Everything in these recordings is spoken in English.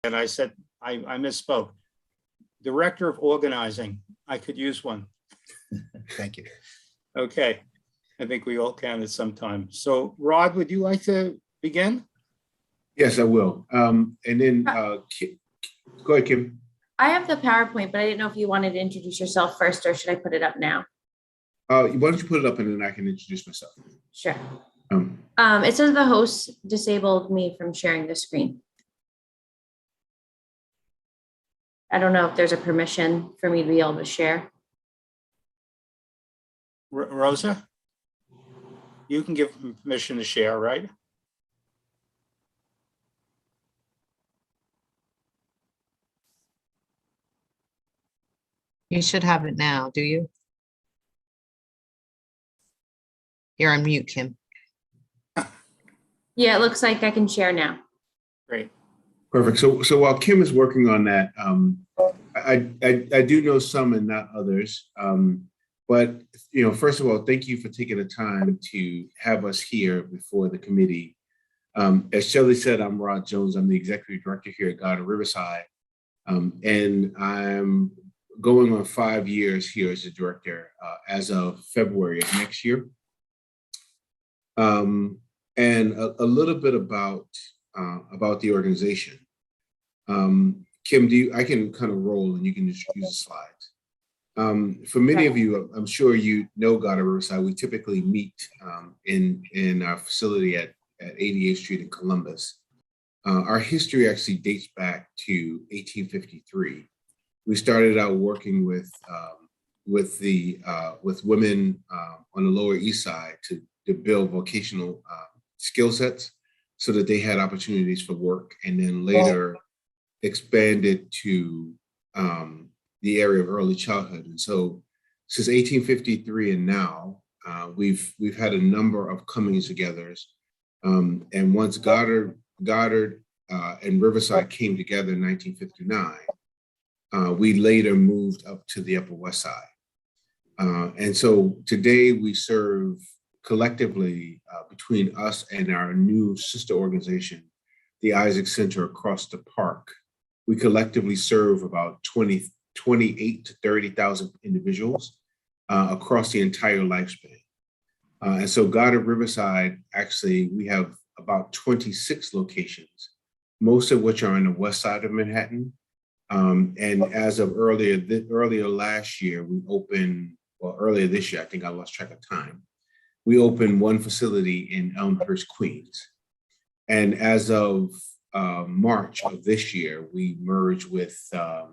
And I said, I misspoke. Director of Organizing, I could use one. Thank you. Okay, I think we all can at some time. So Rod, would you like to begin? Yes, I will. And then, go ahead, Kim. I have the PowerPoint, but I didn't know if you wanted to introduce yourself first, or should I put it up now? Why don't you put it up and then I can introduce myself. Sure. Um, It says the host disabled me from sharing the screen. I don't know if there's a permission for me to be able to share. Rosa? You can give him permission to share, right? You should have it now, do you? You're on mute, Kim. Yeah, it looks like I can share now. Great. Perfect. So while Kim is working on that, I do know some and not others. But first of all, thank you for taking the time to have us here before the committee. As Shelley said, I'm Rod Jones. I'm the executive director here at Goddard Riverside, and I'm going on 5 years here as a director as of February of next year. And a little bit about the organization. Kim, I can kind of roll and you can just use the slides. For many of you, I'm sure you know Goddard Riverside. We typically meet in our facility at 88th Street in Columbus. Our history actually dates back to 1853. We started out working with women on the Lower East Side to build vocational skill sets so that they had opportunities for work, and then later expanded to the area of early childhood. And so since 1853 and now, we've had a number of comings togethers. And once Goddard and Riverside came together in 1959, we later moved up to the Upper West Side. And so today we serve collectively between us and our new sister organization, the Isaac Center across the park. We collectively serve about 28 to 30,000 individuals across the entire lifespan. And so Goddard Riverside, actually, we have about 26 locations, most of which are on the west side of Manhattan. And as of earlier last year, earlier this year, I think I lost track of time, we opened one facility in Elmhurst, Queens. And as of March of this year, we merged with the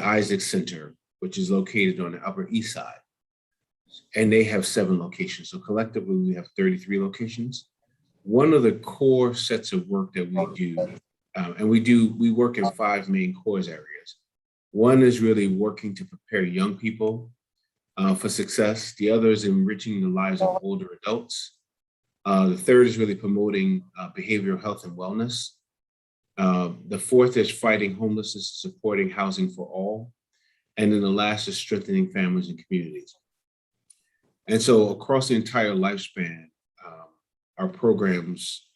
Isaac Center, which is located on the Upper East Side. And they have 7 locations. So collectively, we have 33 locations. One of the core sets of work that we do, and we work in 5 main core areas. One is really working to prepare young people for success. The other is enriching the lives of older adults. The third is really promoting behavioral health and wellness. The fourth is fighting homelessness and supporting housing for all. And then the last is strengthening families and communities. And so across the entire lifespan, our programs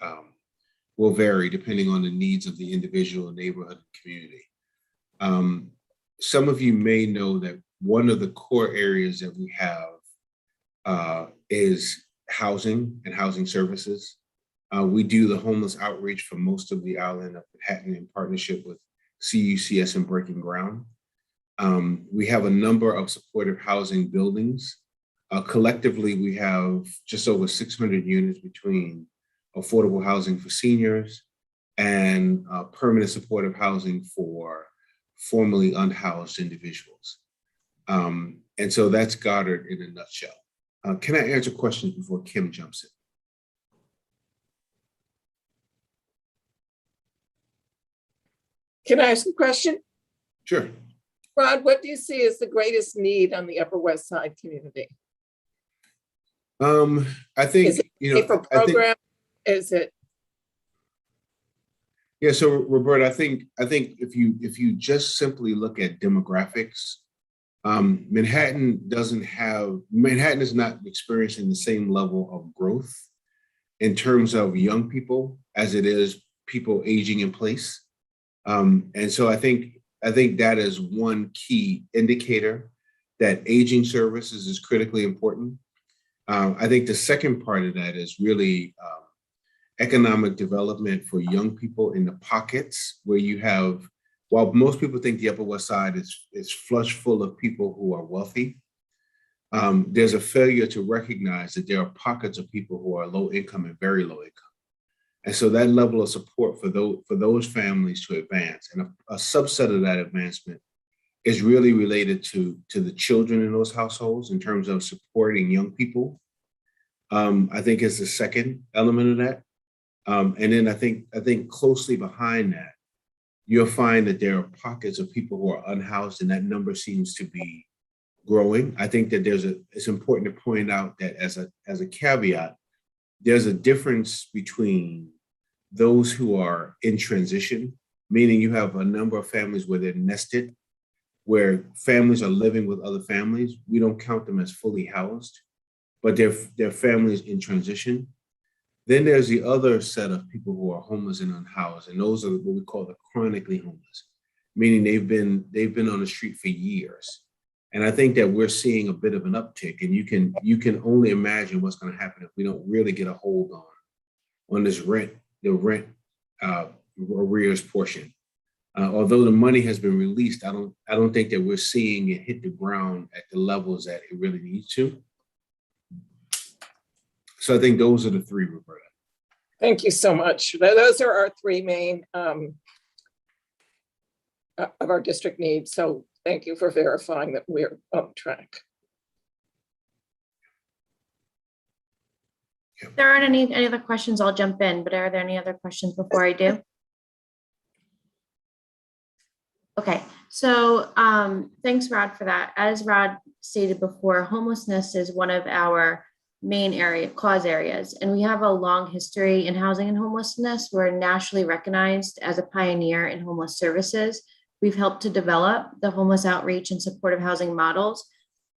will vary depending on the needs of the individual, neighborhood, and community. Some of you may know that one of the core areas that we have is housing and housing services. We do the homeless outreach for most of the island of Manhattan in partnership with CUCS and Breaking Ground. We have a number of supportive housing buildings. Collectively, we have just over 600 units between affordable housing for seniors and permanent supportive housing for formerly unhoused individuals. And so that's Goddard in a nutshell. Can I answer questions before Kim jumps in? Can I ask a question? Sure. Rod, what do you see as the greatest need on the Upper West Side community? I think, Is it for program? Is it? Yeah, so Roberta, I think if you just simply look at demographics, Manhattan is not experiencing the same level of growth in terms of young people as it is people aging in place. And so I think that is one key indicator that aging services is critically important. I think the second part of that is really economic development for young people in the pockets where you have, while most people think the Upper West Side is flush full of people who are wealthy, there's a failure to recognize that there are pockets of people who are low income and very low income. And so that level of support for those families to advance, and a subset of that advancement is really related to the children in those households in terms of supporting young people. I think is the second element of that. And then I think closely behind that, you'll find that there are pockets of people who are unhoused, and that number seems to be growing. I think that it's important to point out that as a caveat, there's a difference between those who are in transition, meaning you have a number of families where they're nested, where families are living with other families. We don't count them as fully housed, but they're families in transition. Then there's the other set of people who are homeless and unhoused, and those are what we call the chronically homeless, meaning they've been on the street for years. And I think that we're seeing a bit of an uptick, and you can only imagine what's going to happen if we don't really get a hold on this the rent arrears portion. Although the money has been released, I don't think that we're seeing it hit the ground at the levels that it really needs to. So I think those are the three, Roberta. Thank you so much. Those are our three main of our district needs. So thank you for verifying that we're on track. If there aren't any other questions, I'll jump in, but are there any other questions before I do? Okay, so thanks, Rod, for that. As Rod stated before, homelessness is one of our main cause areas, and we have a long history in housing and homelessness. We're nationally recognized as a pioneer in homeless services. We've helped to develop the homeless outreach and supportive housing models,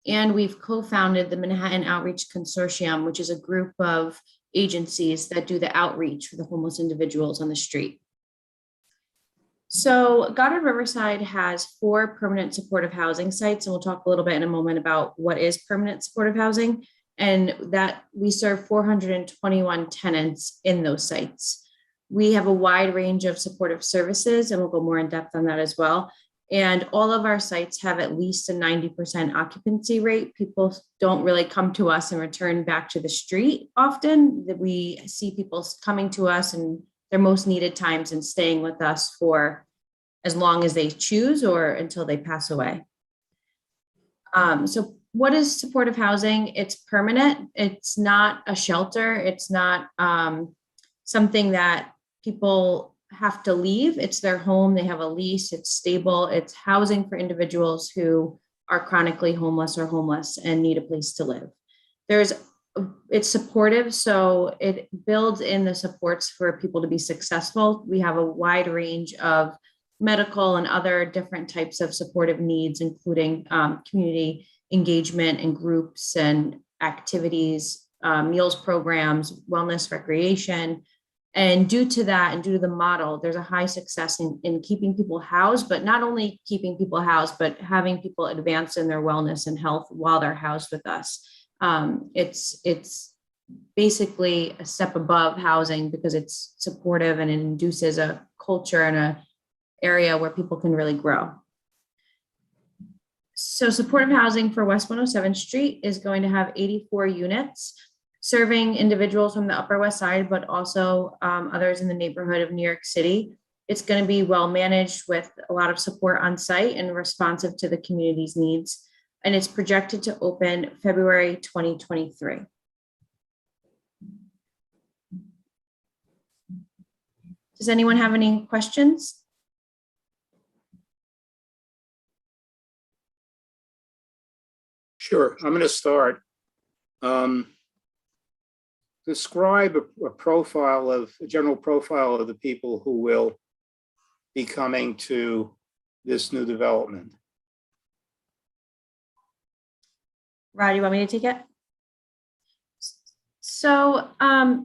and we've co-founded the Manhattan Outreach Consortium, which is a group of agencies that do the outreach for the homeless individuals on the street. So Goddard Riverside has 4 permanent supportive housing sites, and we'll talk a little bit in a moment about what is permanent supportive housing, and that we serve 421 tenants in those sites. We have a wide range of supportive services, and we'll go more in depth on that as well. And all of our sites have at least a 90% occupancy rate. People don't really come to us and return back to the street often. That we see people coming to us in their most needed times and staying with us for as long as they choose or until they pass away. So what is supportive housing? It's permanent. It's not a shelter. It's not something that people have to leave. It's their home. They have a lease. It's stable. It's housing for individuals who are chronically homeless or homeless and need a place to live. It's supportive, so it builds in the supports for people to be successful. We have a wide range of medical and other different types of supportive needs, including community engagement and groups and activities, meals programs, wellness, recreation. And due to that, and due to the model, there's a high success in keeping people housed, but not only keeping people housed, but having people advance in their wellness and health while they're housed with us. It's basically a step above housing because it's supportive and it induces a culture and a area where people can really grow. So supportive housing for West 107th Street is going to have 84 units, serving individuals from the Upper West Side, but also others in the neighborhood of New York City. It's going to be well managed with a lot of support on site and responsive to the community's needs. And it's projected to open February 2023. Does anyone have any questions? Sure, I'm going to start. Describe a general profile of the people who will be coming to this new development. Rod, you want me to take it? So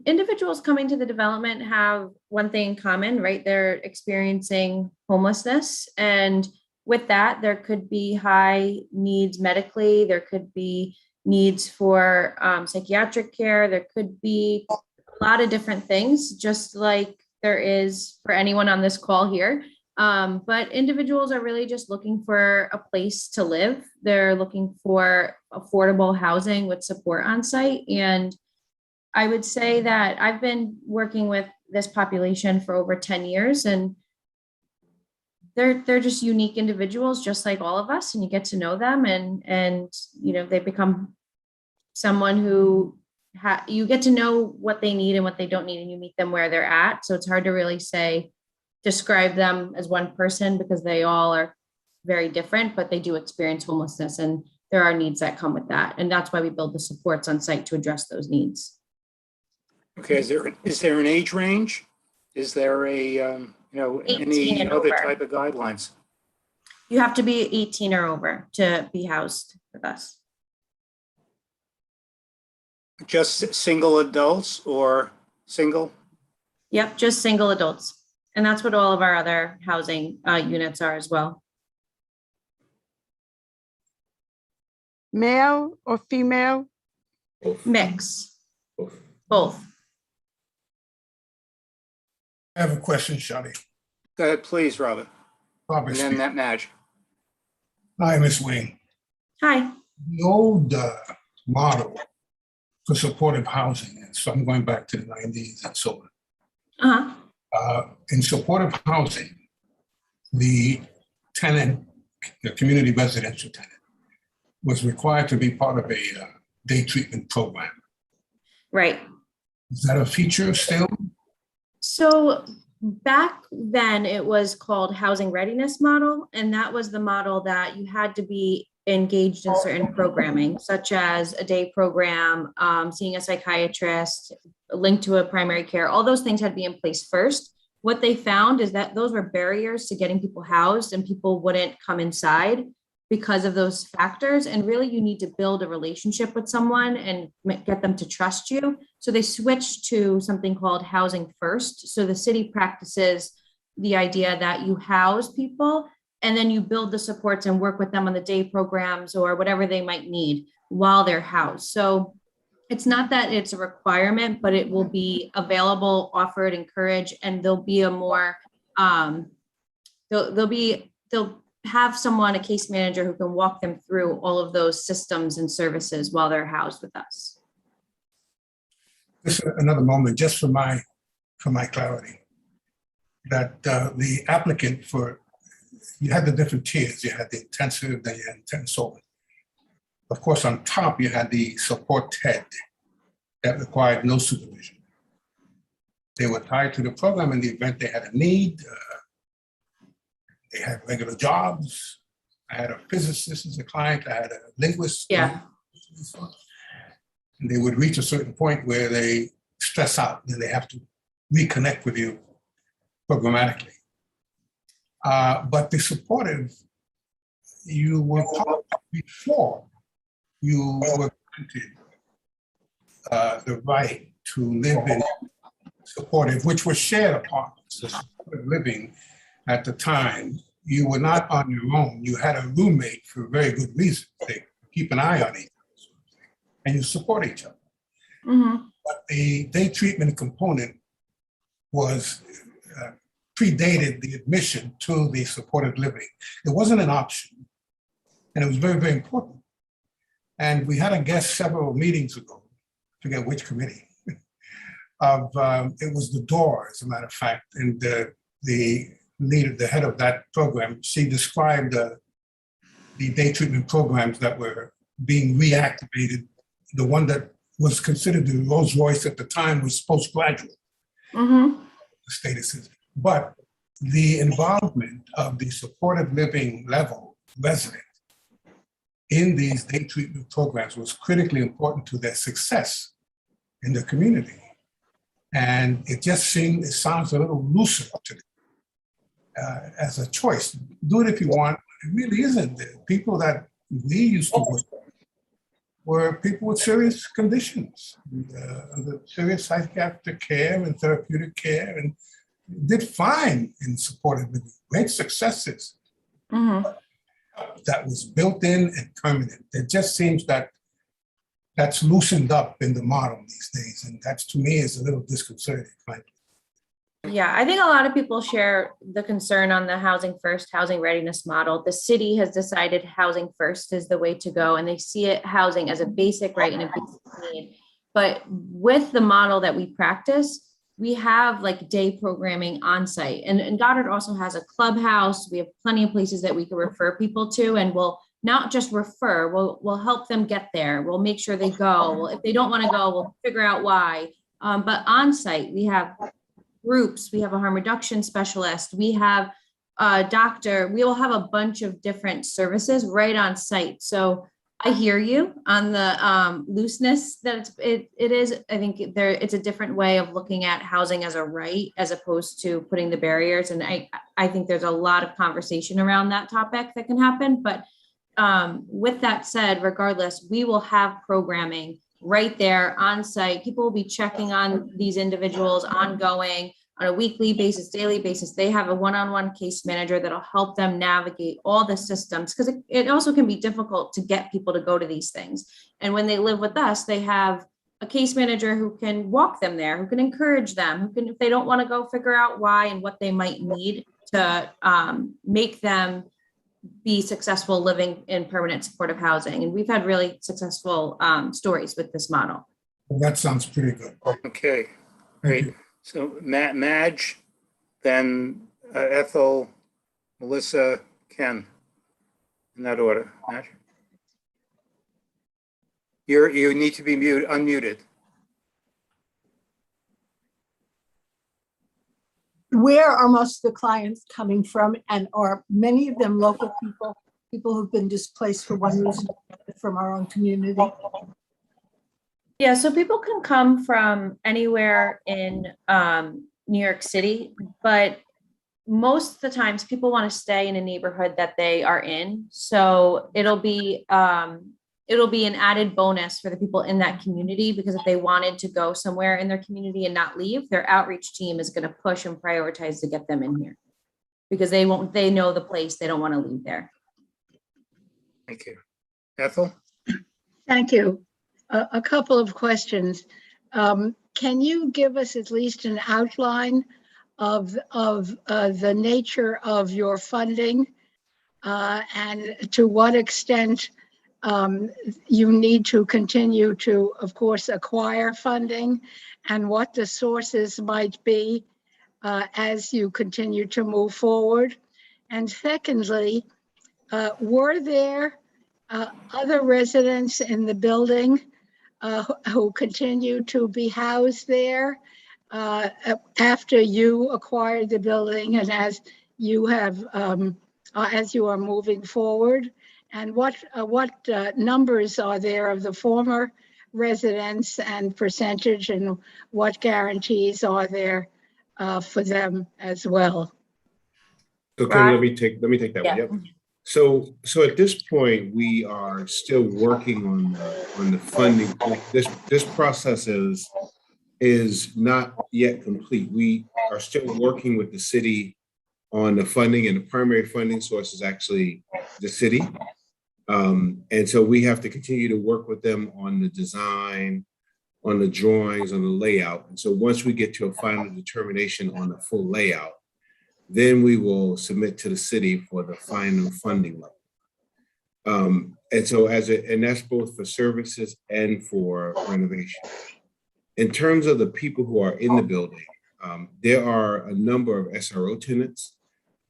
individuals coming to the development have one thing in common, right? They're experiencing homelessness. And with that, there could be high needs medically, there could be needs for psychiatric care, there could be a lot of different things, just like there is for anyone on this call here. But individuals are really just looking for a place to live. They're looking for affordable housing with support on site. And I would say that I've been working with this population for over 10 years, and they're just unique individuals, just like all of us, and you get to know them, and you know, they become someone who you get to know what they need and what they don't need, and you meet them where they're at. So it's hard to really describe them as one person, because they all are very different, but they do experience homelessness, and there are needs that come with that. And that's why we build the supports on site to address those needs. Okay, is there an age range? Is there a, 18 any and other over. type of guidelines? You have to be 18 or over to be housed with us. Just single adults or single? Yep, just single adults. And that's what all of our other housing units are as well. Male or female? Both. Mix, Both. both. I have a question, Shadi. Go ahead, please, Robert. Robert, And then speak. that Madge. Hi, Ms. Wing. Hi. The old model for supportive housing, and so I'm going back to the 90s and so on. In supportive housing, the tenant, the community residential tenant, was required to be part of a day treatment program. Right. Is that a feature still? So back then it was called housing readiness model. And that was the model that you had to be engaged in certain programming, such as a day program, seeing a psychiatrist, linked to a primary care. All those things had to be in place first. What they found is that those were barriers to getting people housed, and people wouldn't come inside because of those factors. And really, you need to build a relationship with someone and get them to trust you. So they switched to something called housing first. So the city practices the idea that you house people and then you build the supports and work with them on the day programs or whatever they might need while they're housed. So it's not that it's a requirement, but it will be available, offered, encouraged, and there'll be a more, they'll have someone, a case manager, who can walk them through all of those systems and services while they're housed with us. Just another moment, just for my clarity, that the applicant you had the different tiers. You had the intensive, then you had intensive, so on. Of course, on top, you had the support TED that required no supervision. They were tied to the program in the event they had a need. They had regular jobs. I had a physicist as a client. I had a linguist. Yeah. And they would reach a certain point where they stress out, and they have to reconnect with you programmatically. But the supportive, you were taught before you were granted the right to live in supportive, which was shared apartments. The supportive living at the time, you were not on your own. You had a roommate for very good reason. They keep an eye on each other, and you support each other. Mm-hmm. But the day treatment component was predated the admission to the supported living. It wasn't an option, and it was very, very important. And we had a guest several meetings ago, I forget which committee, it was the door, as a matter of fact, and the leader, the head of that program, she described the day treatment programs that were being reactivated. The one that was considered the Rolls Royce at the time was postgraduate statuses. But the involvement of the supportive living level resident in these day treatment programs was critically important to their success in the community. And it sounds a little looser to as a choice. Do it if you want. It really isn't. The people that we used to work with were people with serious conditions, under serious psychiatric care and therapeutic care, and did fine in supported living, great successes. Mhm. That was built in and permanent. It just seems that that's loosened up in the model these days, and that's, to me, is a little disconcerting, frankly. Yeah, I think a lot of people share the concern on the housing first, housing readiness model. The city has decided housing first is the way to go, and they see it housing as a basic right and a basic need. But with the model that we practice, we have like day programming on site. And Goddard also has a clubhouse. We have plenty of places that we can refer people to, and we'll not just refer, we'll help them get there. We'll make sure they go. Well, if they don't want to go, we'll figure out why. But on site, we have groups, we have a harm reduction specialist, we have a doctor, we will have a bunch of different services right on site. So I hear you on the looseness that it is. I think it's a different way of looking at housing as a right as opposed to putting the barriers. And I think there's a lot of conversation around that topic that can happen. But with that said, regardless, we will have programming right there on site. People will be checking on these individuals ongoing on a weekly basis, daily basis. They have a one-on-one case manager that'll help them navigate all the systems, because it also can be difficult to get people to go to these things. And when they live with us, they have a case manager who can walk them there, who can encourage them, who can, if they don't want to go, figure out why and what they might need to make them be successful living in permanent supportive housing. And we've had really successful stories with this model. Well, that sounds pretty good. Okay, Thank great. you. So Madge, then Ethel, Melissa, Ken, in that order. Madge? You need to be unmuted. Where are most of the clients coming from, and are many of them local people who've been displaced for one reason or another from our own community? Yeah, so people can come from anywhere in New York City, but most of the times people want to stay in a neighborhood that they are in. So it'll be an added bonus for the people in that community, because if they wanted to go somewhere in their community and not leave, their outreach team is going to push and prioritize to get them in here, because they know the place, they don't want to leave there. Thank you. Ethel? Thank you. A couple of questions. Can you give us at least an outline of the nature of your funding and to what extent you need to continue to, of course, acquire funding, and what the sources might be as you continue to move forward? And secondly, were there other residents in the building who continue to be housed there after you acquired the building and as you have as you are moving forward? And what numbers are there of the former residents and percentage, and what guarantees are there for them as well? So Ken, let me take that one. Yeah. Yep. So at this point, we are still working on the funding. This process is not yet complete. We are still working with the city on the funding, and the primary funding source is actually the city. And so we have to continue to work with them on the design, on the drawings, on the layout. And so once we get to a final determination on the full layout, then we will submit to the city for the final funding level. And so and that's both for services and for renovation. In terms of the people who are in the building, there are a number of SRO tenants.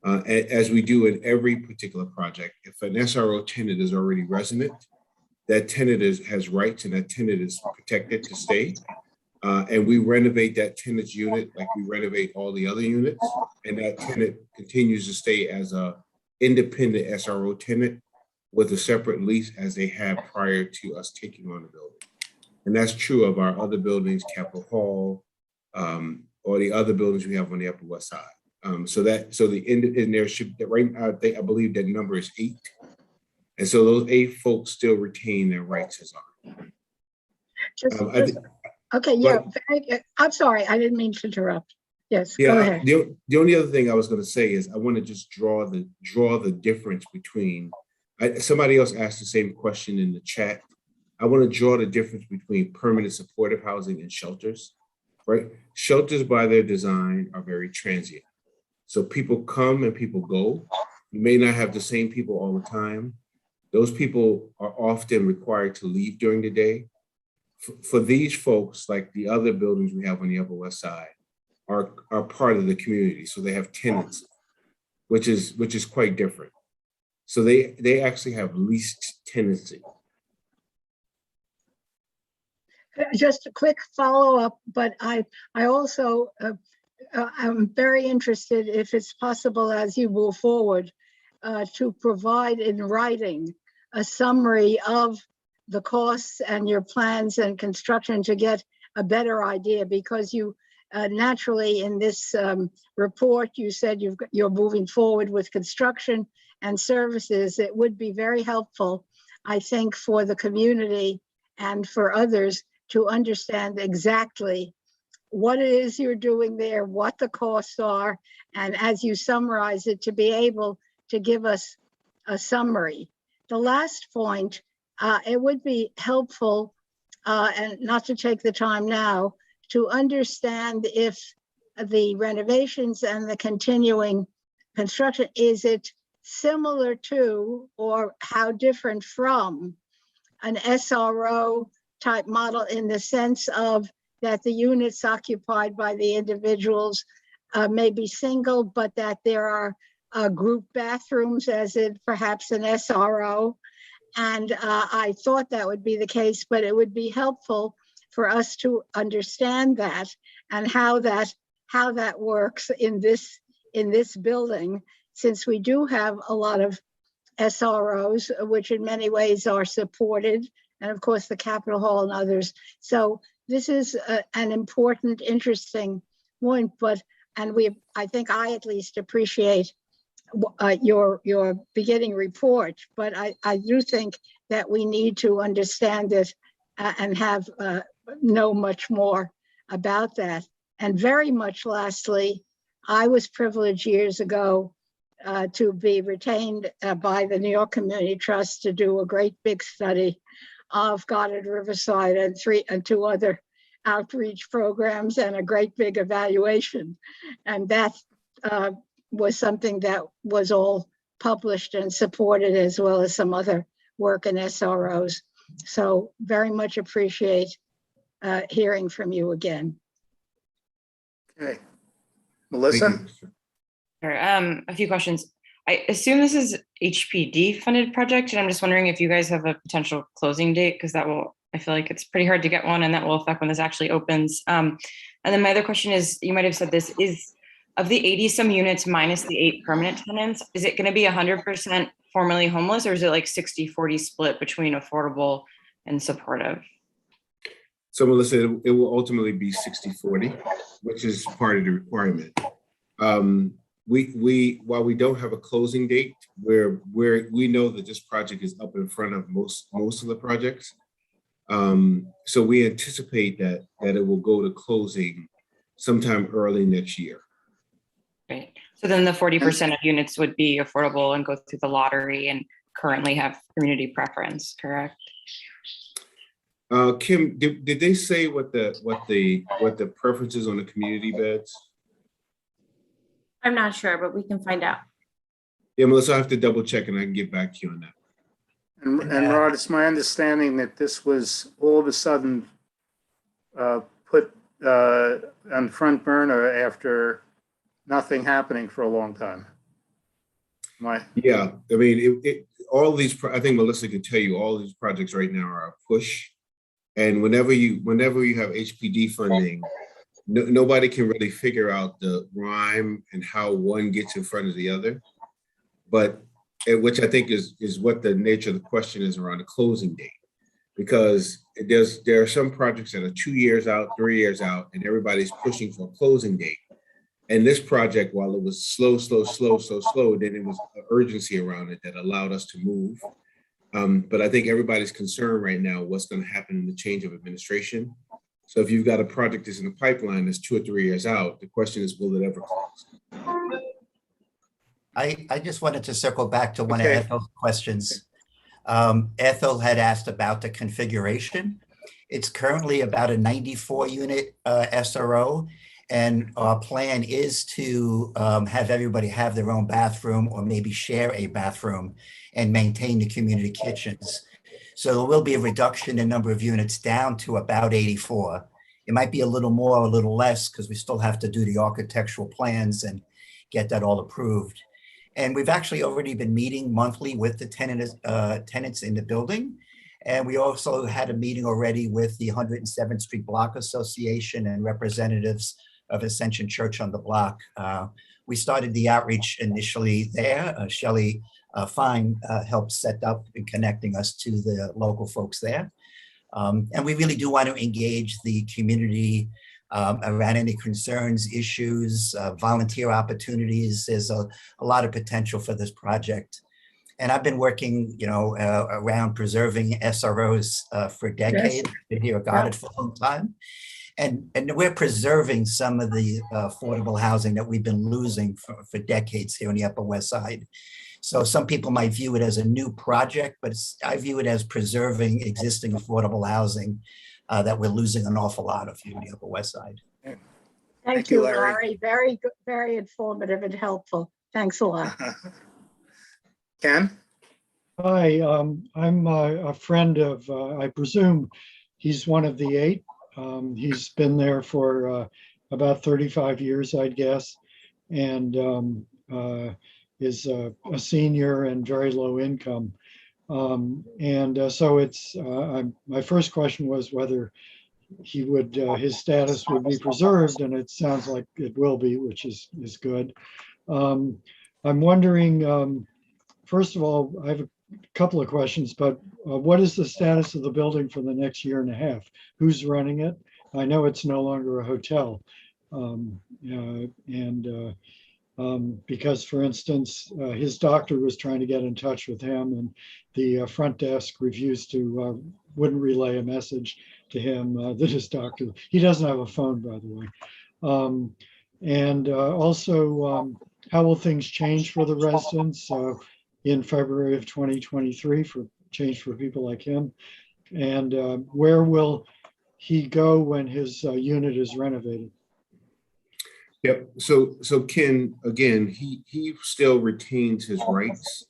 As we do in every particular project, if an SRO tenant is already resident, that tenant has rights, and that tenant is protected to stay. And we renovate that tenant's unit like we renovate all the other units, and that tenant continues to stay as a independent SRO tenant with a separate lease as they had prior to us taking on the building. And that's true of our other buildings, Capitol Hall, or the other buildings we have on the Upper West Side. I believe that number is 8. And so those 8 folks still retain their rights as ours. Just, I think, okay, yeah, but- I'm sorry, I didn't mean to interrupt. Yes, go yeah, ahead. the only other thing I was gonna say is I want to just draw the difference between, somebody else asked the same question in the chat. I want to draw the difference between permanent supportive housing and shelters, right? Shelters by their design are very transient. So people come and people go. You may not have the same people all the time. Those people are often required to leave during the day. For these folks, like the other buildings we have on the Upper West Side, are part of the community. So they have tenants, which is quite different. So they actually have leased tenancy. Just a quick follow-up, but I also, I'm very interested, if it's possible as you move forward, to provide in writing a summary of the costs and your plans and construction to get a better idea, because you naturally in this report, you said you're moving forward with construction and services. It would be very helpful, I think, for the community and for others to understand exactly what it is you're doing there, what the costs are, and as you summarize it, to be able to give us a summary. The last point, it would be helpful, and not to take the time now, to understand if the renovations and the continuing construction, is it similar to or how different from an SRO type model, in the sense of that the units occupied by the individuals may be single, but that there are group bathrooms as in perhaps an SRO. And I thought that would be the case, but it would be helpful for us to understand that and how that works in this building, since we do have a lot of SROs, which in many ways are supported, and of course the Capitol Hall and others. So this is an important, interesting point, I think I at least appreciate your beginning report, but I do think that we need to understand it and know much more about that. And very much lastly, I was privileged years ago to be retained by the New York Community Trust to do a great big study of Goddard Riverside and two other outreach programs and a great big evaluation. And that was something that was all published and supported, as well as some other work in SROs. So very much appreciate hearing from you again. Okay. Thank Melissa? you. Sure. A few questions. I assume this is HPD funded project, and I'm just wondering if you guys have a potential closing date, because I feel like it's pretty hard to get one, and that will affect when this actually opens. And then my other question is, you might have said this, is of the 80 some units minus the 8 permanent tenants, is it going to be 100% formerly homeless, or is it like 60-40 split between affordable and supportive? So Melissa, it will ultimately be 60-40, which is part of the requirement. While we don't have a closing date, where we know that this project is up in front of most of the projects. So we anticipate that it will go to closing sometime early next year. Right. So then the 40% of units would be affordable and go through the lottery and currently have community preference, correct? Kim, did they say what the preference is on the community beds? I'm not sure, but we can find out. Yeah, Melissa, I have to double check and I can get back to you on that. And Rod, it's my understanding that this was all of a sudden put on front burner after nothing happening for a long time. Yeah, I mean, all these, I think Melissa can tell you, all these projects right now are a push. And whenever you have HPD funding, nobody can really figure out the rhyme and how one gets in front of the other. But which I think is what the nature of the question is around the closing date, because there are some projects that are 2 years out, 3 years out, and everybody's pushing for a closing date. And this project, while it was slow, then it was an urgency around it that allowed us to move. But I think everybody's concerned right now what's going to happen in the change of administration. So if you've got a project that's in the pipeline that's 2 or 3 years out, the question is, will it ever close? I just wanted to circle back to one of Okay. Ethel's questions. Ethel had asked about the configuration. It's currently about a 94 unit SRO. And our plan is to have everybody have their own bathroom or maybe share a bathroom and maintain the community kitchens. So there will be a reduction in number of units down to about 84. It might be a little more or a little less because we still have to do the architectural plans and get that all approved. And we've actually already been meeting monthly with the tenants in the building. And we also had a meeting already with the 107th Street Block Association and representatives of Ascension Church on the block. We started the outreach initially there. Shelley Fine helped set up and connecting us to the local folks there. And we really do want to engage the community around any concerns, issues, volunteer opportunities. There's a lot of potential for this project. And I've been working, around preserving SROs for decades. Been here at Goddard for a long time. And we're preserving some of the affordable housing that we've been losing for decades here on the Upper West Side. So some people might view it as a new project, but I view it as preserving existing affordable housing that we're losing an awful lot of here on the Upper West Side. Thank you, you, Larry. Larry. Very good, very informative and helpful. Thanks a lot. Ken? Hi, I'm a friend of, I presume he's one of the 8. He's been there for about 35 years, I'd guess, and is a senior and very low income. So it's, my first question was whether he would, his status would be preserved, and it sounds like it will be, which is good. I'm wondering, first of all, I have a couple of questions, but what is the status of the building for the next year and a half? Who's running it? I know it's no longer a hotel. Because, for instance, his doctor was trying to get in touch with him, and the front desk refused to, wouldn't relay a message to him that his doctor, he doesn't have a phone, by the way. Also, how will things change for the residents in February of 2023 for change for people like him? And where will he go when his unit is renovated? Yep. So Ken, again, he still retains his rights.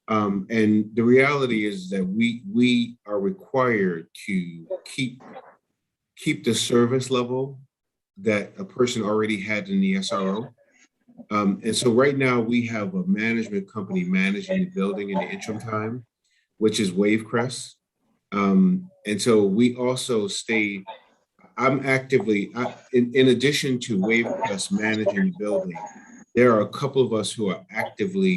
And the reality is that we are required to keep the service level that a person already had in the SRO. And so right now we have a management company managing the building in the interim time, which is Wavecrest. And so we also stay, I'm actively, in addition to Wavecrest managing the building, there are a couple of us who are actively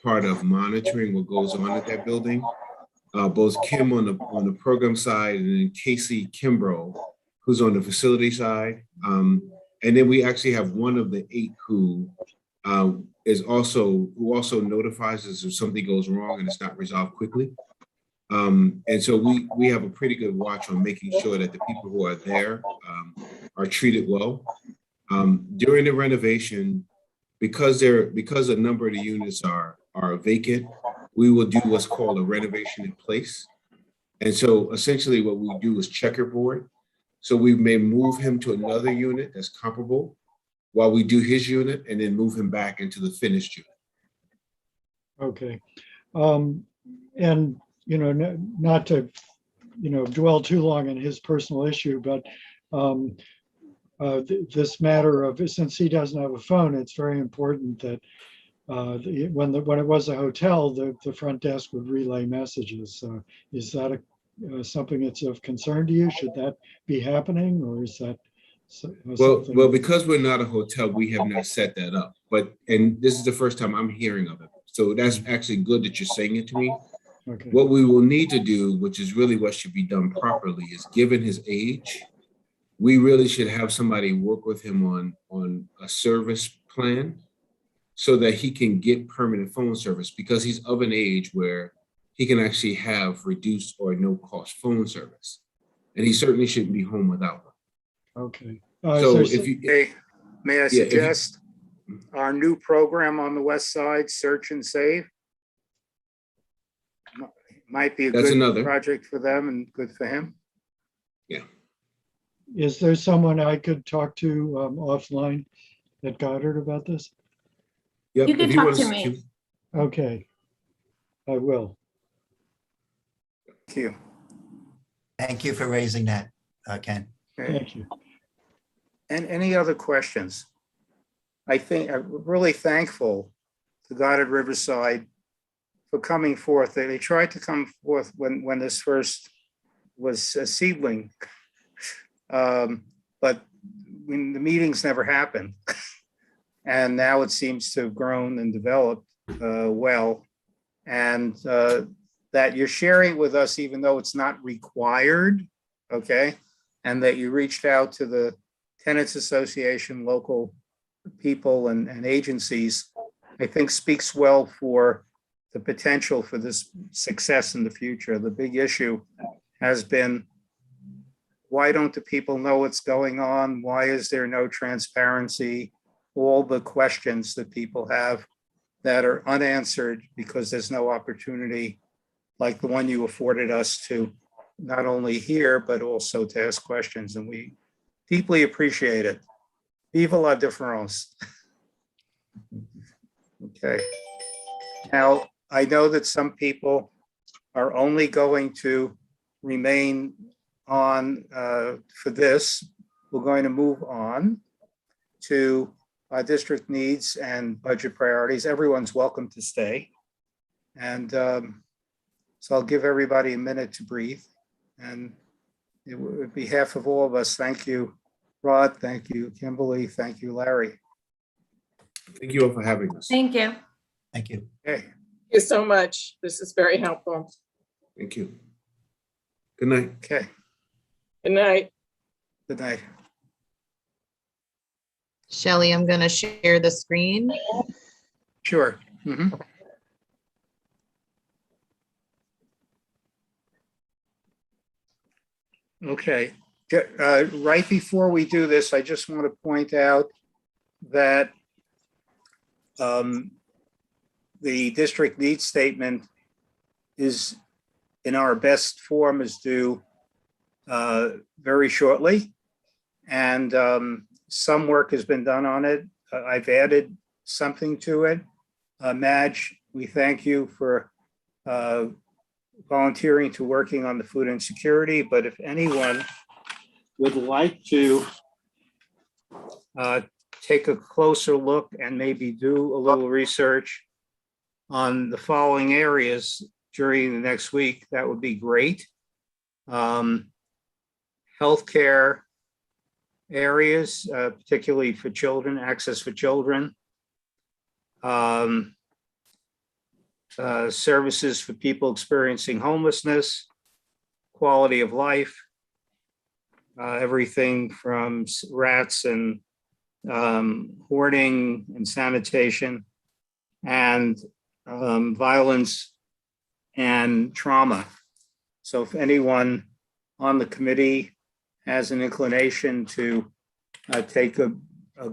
part of monitoring what goes on at that building. Both Kim on the program side and then Casey Kimbrough, who's on the facility side. And then we actually have one of the 8 who also notifies us if something goes wrong and it's not resolved quickly. And so we have a pretty good watch on making sure that the people who are there are treated well. During the renovation, because a number of the units are vacant, we will do what's called a renovation in place. And so essentially what we do is checkerboard. So we may move him to another unit that's comparable while we do his unit and then move him back into the finished unit. Okay. And, not to, dwell too long on his personal issue, but this matter of, since he doesn't have a phone, it's very important that when it was a hotel, the front desk would relay messages. Is that something that's of concern to you? Should that be happening, or is that something? Well, because we're not a hotel, we have not set that up. And this is the first time I'm hearing of it. So that's actually good that you're saying it to me. Okay. What we will need to do, which is really what should be done properly, is given his age, we really should have somebody work with him on a service plan so that he can get permanent phone service, because he's of an age where he can actually have reduced or no-cost phone service. And he certainly shouldn't be home without one. Okay. So Is there if you, Hey, may I Yeah, if you- suggest our new program on the west side, Search and Save? Might be a That's good another. project for them and good for him. Is there someone I could talk to offline at Goddard about this? Yep, You can if talk want to me. Okay, I will. Thank you. Thank you for raising that, Ken. Okay. Thank you. And any other questions? I think I'm really thankful to Goddard Riverside for coming forth. They tried to come forth when this first was a seedling. But when the meetings never happened. And now it seems to have grown and developed well. And that you're sharing with us, even though it's not required, okay? And that you reached out to the Tenants Association, local people and agencies, I think speaks well for the potential for this success in the future. The big issue has been, why don't the people know what's going on? Why is there no transparency? All the questions that people have that are unanswered because there's no opportunity like the one you afforded us to not only hear, but also to ask questions. And we deeply appreciate it. Vive la différence. Okay. Now, I know that some people are only going to remain on for this. We're going to move on to district needs and budget priorities. Everyone's welcome to stay. And so I'll give everybody a minute to breathe. And on behalf of all of us, thank you, Rod. Thank you, Kimberly. Thank you, Larry. thank you all for having us. Thank you. Thank you. Okay. Thank you so much. This is very helpful. Thank you. Good night. Okay. Good night. Good night. Shelley, I'm gonna share the screen. Sure. Mhm. Okay. Right before we do this, I just want to point out that the district needs statement is in our best form is due very shortly. And some work has been done on it. I've added something to it. Madge, we thank you for volunteering to working on the food insecurity, but if anyone would like to take a closer look and maybe do a little research on the following areas during the next week, that would be great. Healthcare areas, particularly for children, access for children. Services for people experiencing homelessness, quality of life, everything from rats and hoarding and sanitation, and violence and trauma. So if anyone on the committee has an inclination to take a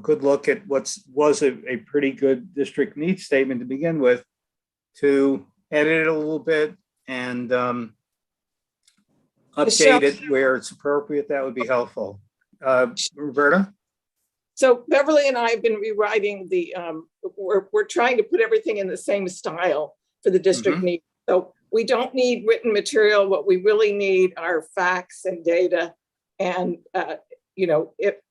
good look at what was a pretty good district needs statement to begin with, to edit it a little bit and update it where it's appropriate, that would be helpful. Roberta? So Beverly and I have been rewriting the, we're trying to put everything in the same style for the district need. So we don't need written material. What we really need are facts and data and,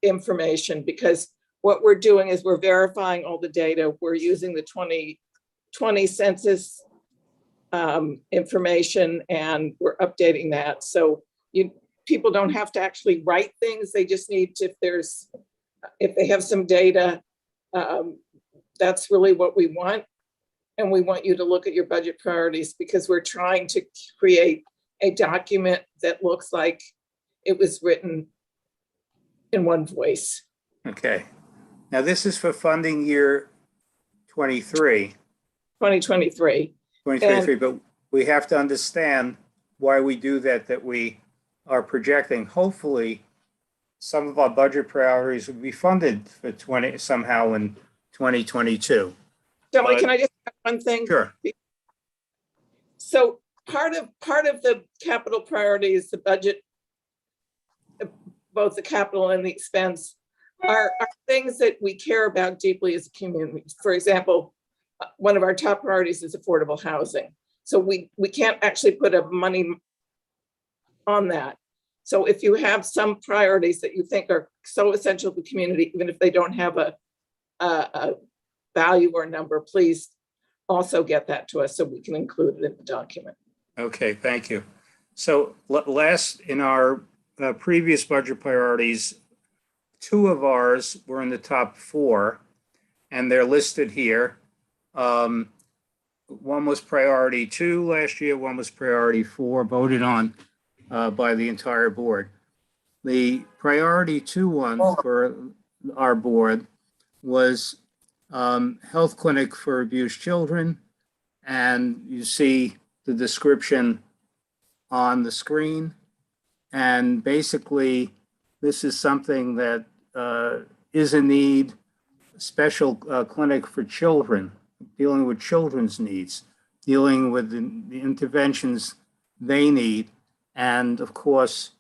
information, because what we're doing is we're verifying all the data. We're using the 2020 census information, and we're updating that. So people don't have to actually write things. They just need to, if they have some data, that's really what we want. And we want you to look at your budget priorities, because we're trying to create a document that looks like it was written in one voice. Okay. Now this is for funding year 23. 2023. 2023, but we have to understand why we do that, that we are projecting. Hopefully, some of our budget priorities will be funded for somehow in 2022. Shelley, But- can I just add one thing? Sure. So part of the capital priorities, the budget, both the capital and the expense, are things that we care about deeply as a community. For example, one of our top priorities is affordable housing. So we can't actually put a money on that. So if you have some priorities that you think are so essential to the community, even if they don't have a value or number, please also get that to us so we can include it in the document. Okay, thank you. So last, in our previous budget priorities, 2 of ours were in the top 4, and they're listed here. One was priority 2 last year, one was priority 4, voted on by the entire board. The priority 2 one for our board was health clinic for abused children. And you see the description on the screen. And basically, this is something that is a need, special clinic for children, dealing with children's needs, dealing with the interventions they need. And of course,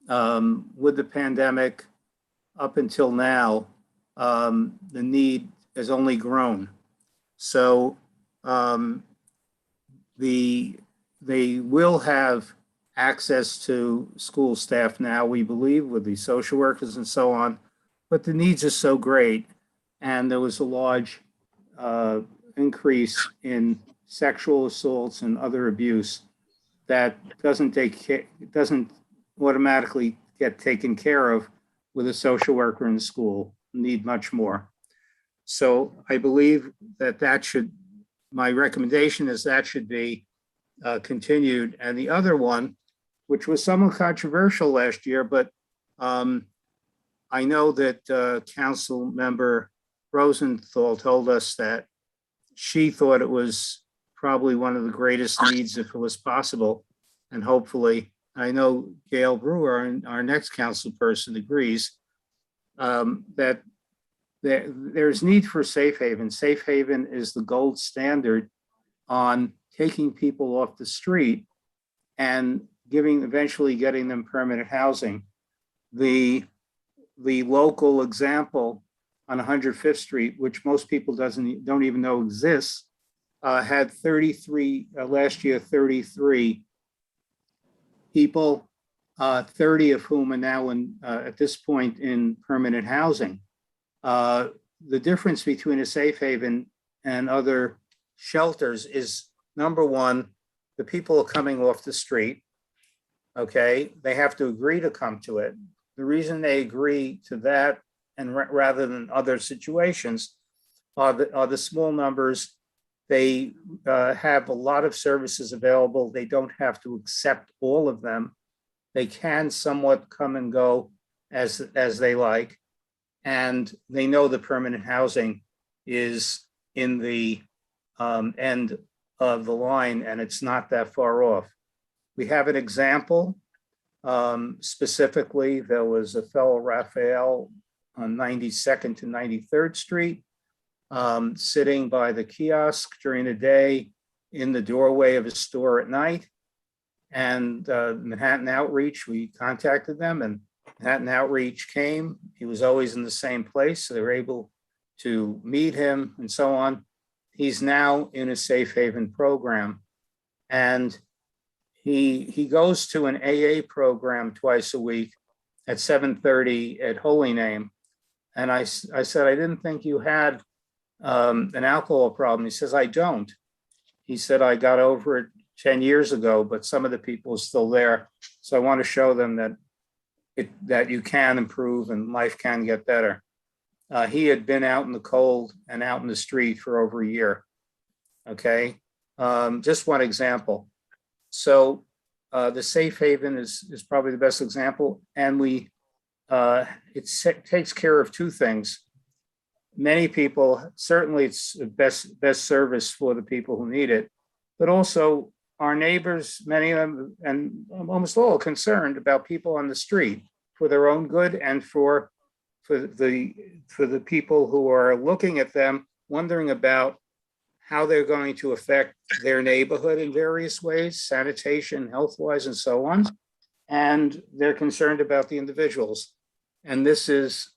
with the pandemic up until now, the need has only grown. So they will have access to school staff now, we believe, with the social workers and so on, but the needs are so great. And there was a large increase in sexual assaults and other abuse that doesn't automatically get taken care of with a social worker in the school, need much more. So I believe that should, my recommendation is that should be continued. And the other one, which was somewhat controversial last year, but I know that Council Member Rosenthal told us that she thought it was probably one of the greatest needs if it was possible. And hopefully, I know Gail Brewer, our next council person, agrees that there's need for safe haven. Safe haven is the gold standard on taking people off the street and eventually getting them permanent housing. The local example on 105th Street, which most people don't even know exists, had 33 last year, 33 people, 30 of whom are now at this point in permanent housing. The difference between a safe haven and other shelters is, number one, the people are coming off the street. Okay, they have to agree to come to it. The reason they agree to that, and rather than other situations, are the small numbers. They have a lot of services available. They don't have to accept all of them. They can somewhat come and go as they like. And they know the permanent housing is in the end of the line, and it's not that far off. We have an example. Specifically, there was a fellow, Raphael, on 92nd to 93rd Street, sitting by the kiosk during the day in the doorway of a store at night. And Manhattan Outreach, we contacted them, and Manhattan Outreach came. He was always in the same place, so they were able to meet him and so on. He's now in a safe haven program, and he goes to an AA program twice a week at 7:30 at Holy Name. And I said, I didn't think you had an alcohol problem. He says, I don't. He said, I got over it 10 years ago, but some of the people are still there. So I want to show them that you can improve and life can get better. He had been out in the cold and out in the street for over a year. Okay, just one example. So the safe haven is probably the best example, and it takes care of 2 things. Many people, certainly it's the best service for the people who need it, but also our neighbors, many of them, and almost all concerned about people on the street for their own good and for the people who are looking at them, wondering about how they're going to affect their neighborhood in various ways, sanitation, health-wise, and so on. And they're concerned about the individuals. And this is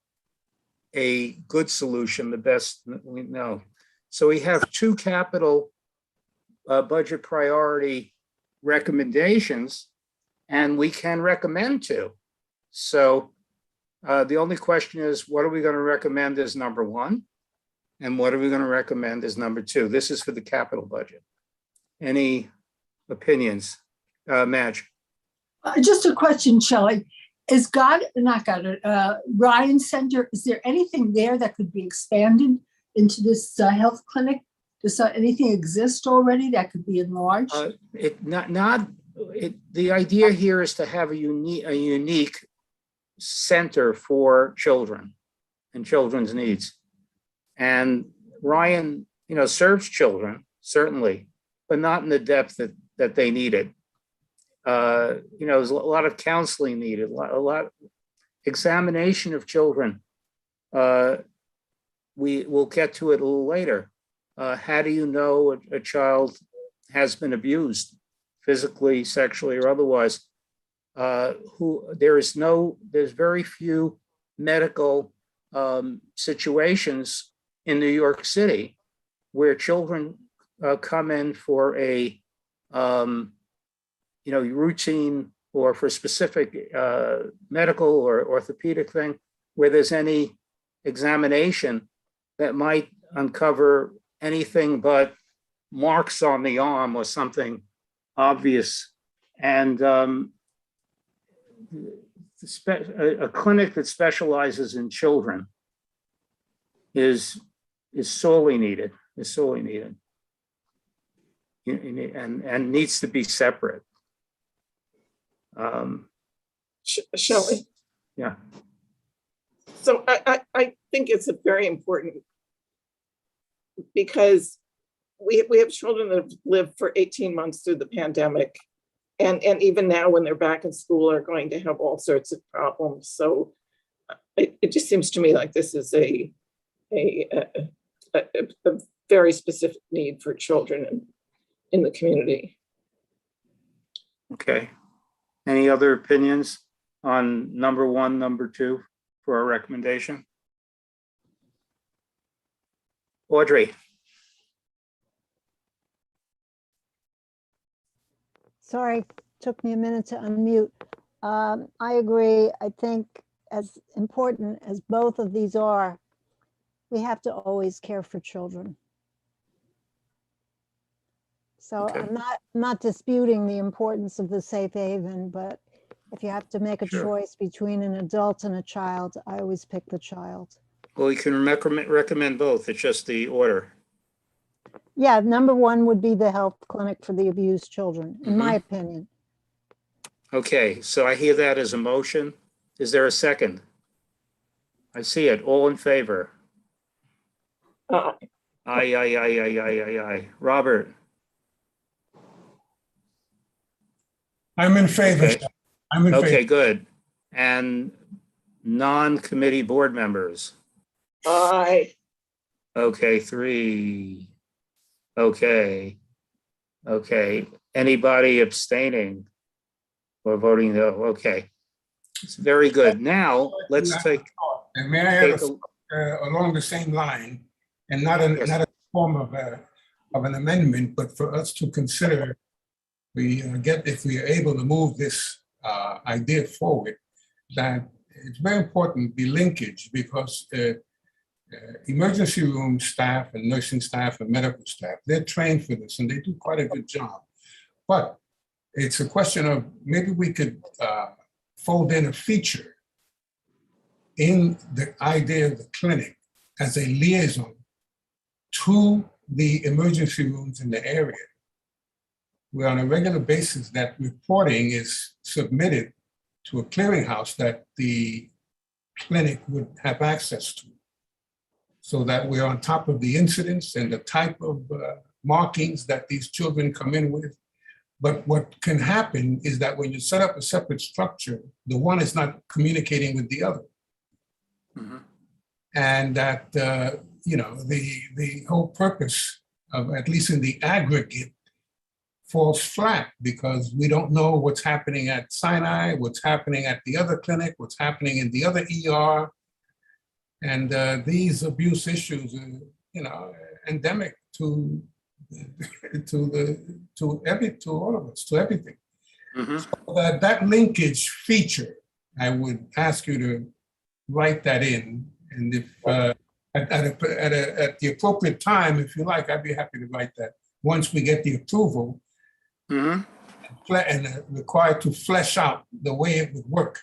a good solution, the best that we know. So we have two capital budget priority recommendations, and we can recommend two. So the only question is, what are we going to recommend as number one? And what are we going to recommend as number two? This is for the capital budget. Any opinions? Madge? Just a question, Shelley. Is Ryan Center, is there anything there that could be expanded into this health clinic? Does anything exist already that could be enlarged? The idea here is to have a unique center for children and children's needs. And Ryan, serves children, certainly, but not in the depth that they needed. There's a lot of counseling needed, a lot of examination of children. We will get to it a little later. How do you know a child has been abused physically, sexually, or otherwise? There's very few medical situations in New York City where children come in for a routine or for specific medical or orthopedic thing, where there's any examination that might uncover anything but marks on the arm or something obvious. And a clinic that specializes in children is sorely needed, and needs to be separate. Shelley? Yeah. So I think it's very important because we have children that have lived for 18 months through the pandemic. And even now when they're back in school are going to have all sorts of problems. So it just seems to me like this is a very specific need for children in the community. Okay. Any other opinions on number one, number two for our recommendation? Audrey? Sorry, took me a minute to unmute. I agree. I think as important as both of these are, we have to always care for children. So Okay. I'm not disputing the importance of the safe haven, but if you have to make a Sure. choice between an adult and a child, I always pick the child. Well, you can recommend both. It's just the order. Yeah, number one would be the health clinic for the abused children, in my opinion. Okay, so I hear that as a motion. Is there a second? I see it. All in favor? Aye. Robert? I'm in favor. Okay. I'm in Okay, favor. good. And non-committee board members? Aye. Okay, 3. Okay. Anybody abstaining or voting no? Okay. It's very good. Now, let's take. And may I add take along the same line, and not Yes. a form of an amendment, but for us to consider, if we are able to move this idea forward, that it's very important the linkage, because emergency room staff and nursing staff and medical staff, they're trained for this and they do quite a good job. But it's a question of maybe we could fold in a feature in the idea of the clinic as a liaison to the emergency rooms in the area, where on a regular basis that reporting is submitted to a clearinghouse that the clinic would have access to, so that we're on top of the incidents and the type of markings that these children come in with, But what can happen is that when you set up a separate structure, the one is not communicating with the other. Mhm. And that, the whole purpose of, at least in the aggregate, falls flat because we don't know what's happening at Sinai, what's happening at the other clinic, what's happening in the other ER. And these abuse issues are, endemic to all of us, to everything. Mhm. So that linkage feature, I would ask you to write that in, and if at the appropriate time, if you like, I'd be happy to write that once we get the approval Mhm. and required to flesh out the way it would work.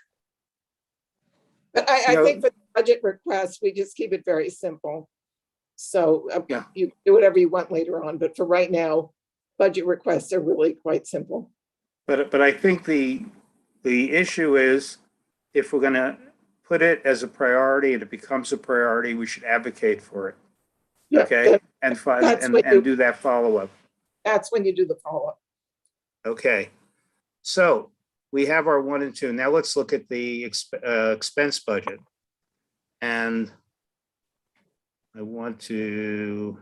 But I No. think for the budget request, we just keep it very simple. So Yeah. you do whatever you want later on, but for right now, budget requests are really quite simple. But I think the issue is, if we're gonna put it as a priority and it becomes a priority, we should advocate for it. Yeah, Okay? And that's what you- do that follow-up. That's when you do the follow-up. Okay. So we have our 1 and 2. Now let's look at the expense budget. And I want to,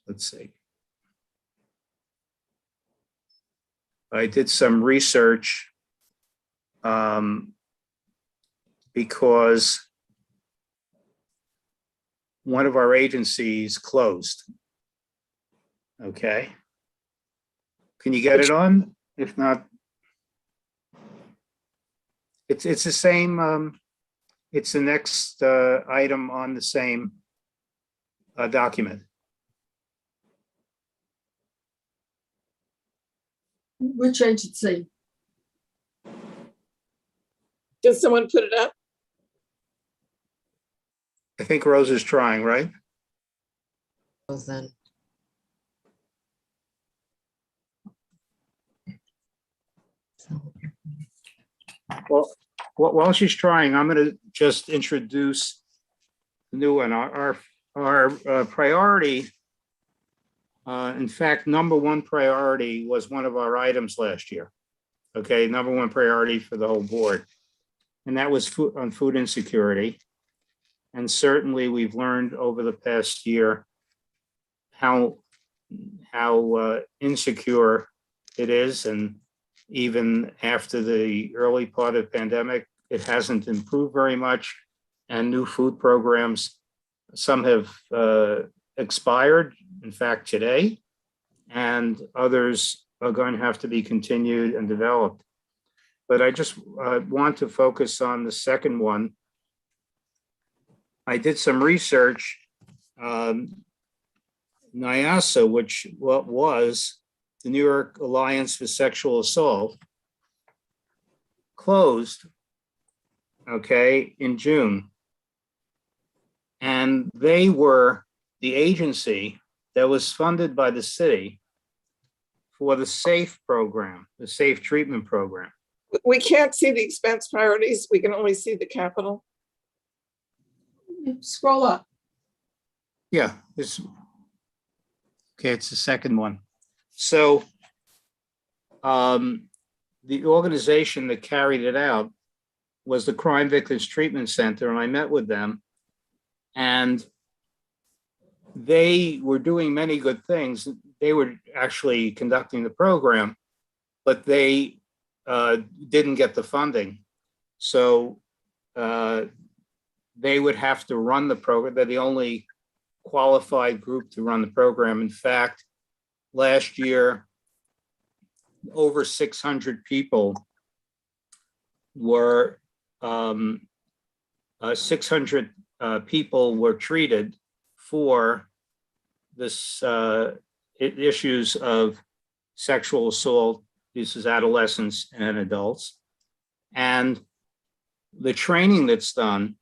let's see. I did some research because one of our agencies closed. Okay. Can you get it on? If not, it's the same, it's the next item on the same document. Which agency? Did someone put it up? I think Rose is trying, right? Then. Well, while she's trying, I'm going to just introduce the new one. Our priority, in fact, number one priority was one of our items last year. Okay, number one priority for the whole board. And that was on food insecurity. And certainly we've learned over the past year how insecure it is. And even after the early part of the pandemic, it hasn't improved very much. And new food programs, some have expired, in fact, today, and others are going to have to be continued and developed. But I just want to focus on the second one. I did some research. NIASA, which was the New York Alliance for Sexual Assault, closed, okay, in June. And they were the agency that was funded by the city for the SAFE program, the Safe Treatment Program. We can't see the expense priorities. We can only see the capital. Scroll up. Yeah, it's the second one. So the organization that carried it out was the Crime Victims Treatment Center, and I met with them, and they were doing many good things. They were actually conducting the program, but they didn't get the funding. So they would have to run the program. They're the only qualified group to run the program. In fact, last year, over 600 people were, 600 people were treated for this issues of sexual assault. This is adolescents and adults. And the training that's done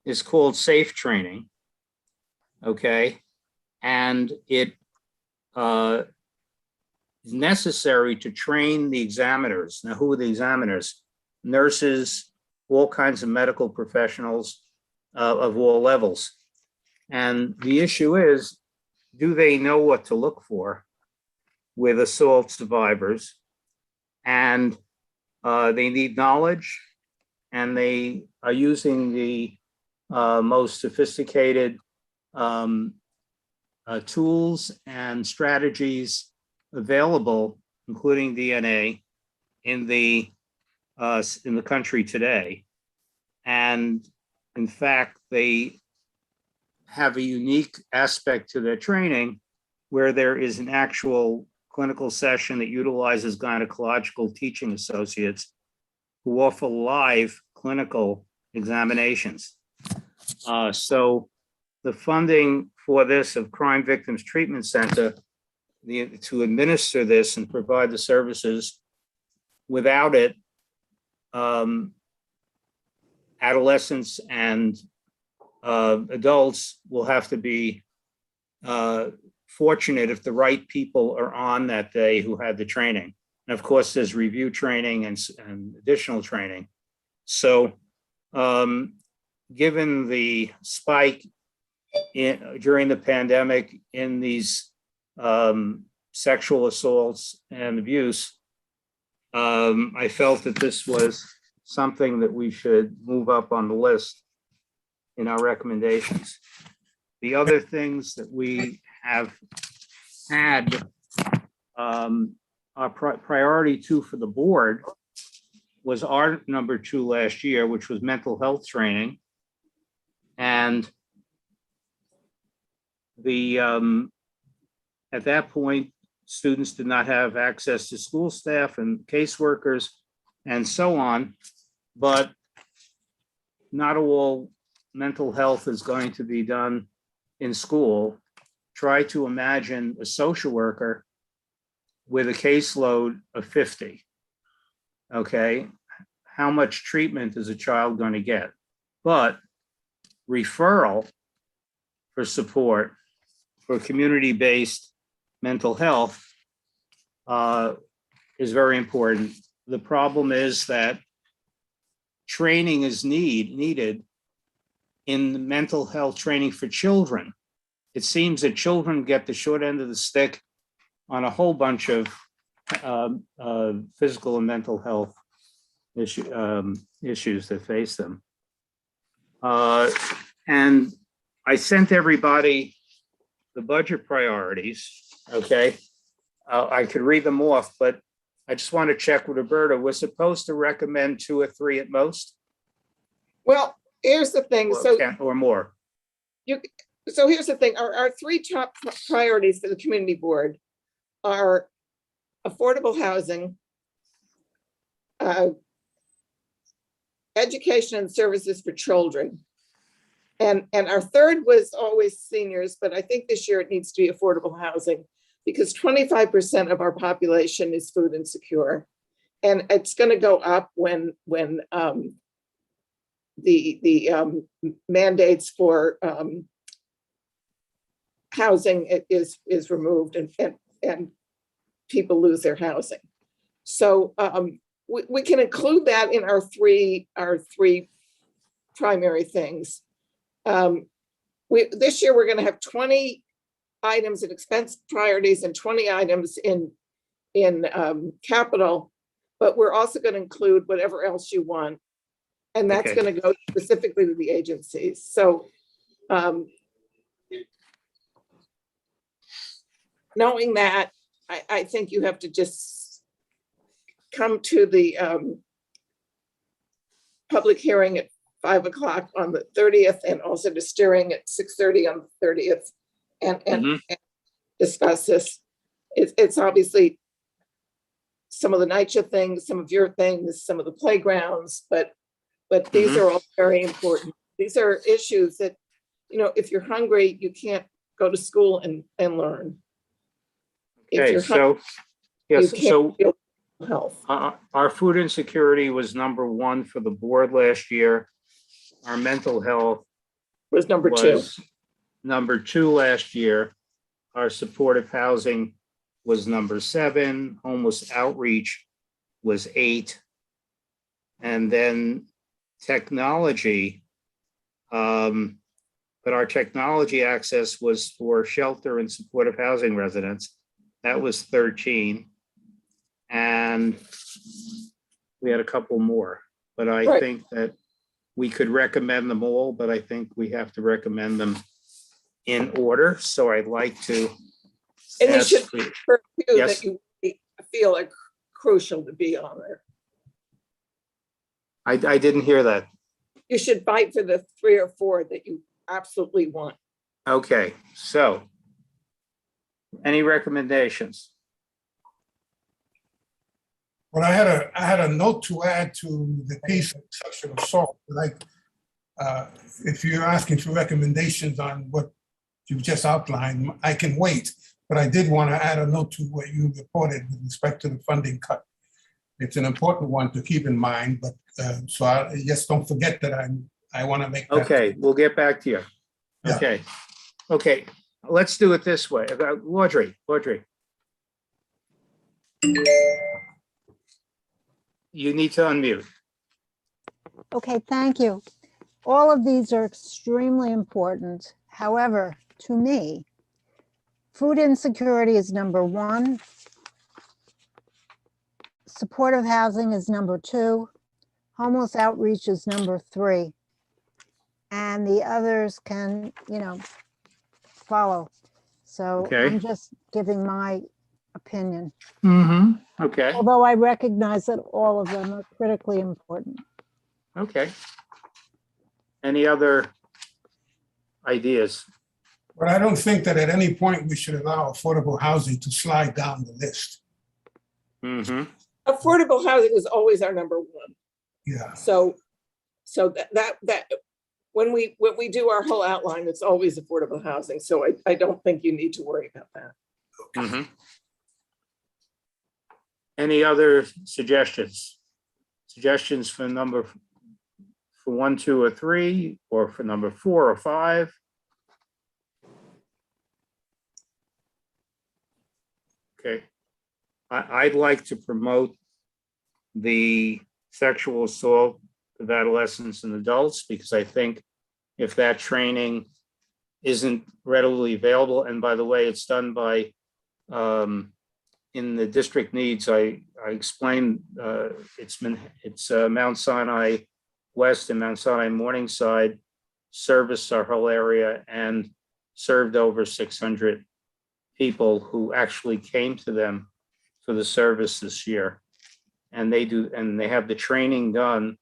is called SAFE training, okay? And it is necessary to train the examiners. Now, who are the examiners? Nurses, all kinds of medical professionals of all levels. And the issue is do they know what to look for with assault survivors? And they need knowledge, and they are using the most sophisticated tools and strategies available, including DNA, in the country today. And in fact, they have a unique aspect to their training where there is an actual clinical session that utilizes gynecological teaching associates who offer live clinical examinations. So the funding for this of Crime Victims Treatment Center to administer this and provide the services, without it, adolescents and adults will have to be fortunate if the right people are on that day who had the training. And of course, there's review training and additional training. So given the spike during the pandemic in these sexual assaults and abuse, I felt that this was something that we should move up on the list in our recommendations. The other things that we have had, our priority 2 for the board was our number 2 last year, which was mental health training. And at that point, students did not have access to school staff and caseworkers and so on, but not all mental health is going to be done in school. Try to imagine a social worker with a caseload of 50. Okay, how much treatment is a child going to get? But referral for support for community-based mental health is very important. The problem is that training is needed in mental health training for children. It seems that children get the short end of the stick on a whole bunch of physical and mental health issues that face them. And I sent everybody the budget priorities, okay? I could read them off, but I just want to check with Roberta. We're supposed to recommend 2 or 3 at most? Well, here's the thing. Or more. So here's the thing. Our 3 top priorities for the community board are affordable housing, education and services for children. And our 3rd was always seniors, but I think this year it needs to be affordable housing because 25% of our population is food insecure. And it's going to go up when the mandates for housing is removed and people lose their housing. So we can include that in our three primary things. This year we're going to have 20 items in expense priorities and 20 items in capital, but we're also going to include whatever else you want. And that's going to go specifically to the agencies. So knowing that, I think you have to just come to the public hearing at 5 o'clock on the 30th and also to steering at 6:30 on the 30th and discuss this. It's obviously some of the NYCHA things, some of your things, some of the playgrounds, but these are all very important. These are issues that, if you're hungry, you can't go to school and learn. Okay, so yes, so health. Our food insecurity was number 1 for the board last year. Our mental health was number 2. Number 2 last year. Our supportive housing was number 7. Homeless outreach was 8. And then technology, but our technology access was for shelter and supportive housing residents. That was 13. And we had a couple more, but I Right. think that we could recommend them all, but I think we have to recommend them in order. So I'd like to And you ask should for- for you Yes. that you feel are crucial to be on there. I didn't hear that. You should fight for the 3 or 4 that you absolutely want. Okay, so any recommendations? Well, I had a note to add to the piece of sexual assault. Like, if you're asking for recommendations on what you've just outlined, I can wait. But I did want to add a note to what you reported with respect to the funding cut. It's an important one to keep in mind, but so I just don't forget that I want to make that. Okay, we'll get back to you. Yeah. Okay, okay, let's do it this way. Audrey. You need to unmute. Okay, thank you. All of these are extremely important. However, to me, food insecurity is number 1. Supportive housing is number 2. Homeless outreach is number 3. And the others can, follow. So Okay. I'm just giving my opinion, Okay, although I recognize that all of them are critically important. okay. Any other ideas? But I don't think that at any point we should allow affordable housing to slide down the list. Affordable housing is always our number 1. Yeah. So that when we do our whole outline, it's always affordable housing. So I don't think you need to worry about that. Any other suggestions? Suggestions for number, for 1, 2, or 3, or for number 4 or 5? Okay. I'd like to promote the sexual assault of adolescents and adults, because I think if that training isn't readily available, and by the way, it's done by, in the district needs, I explained, it's Mount Sinai West and Mount Sinai Morningside serviced our whole area and served over 600 people who actually came to them for the service this year. And they have the training done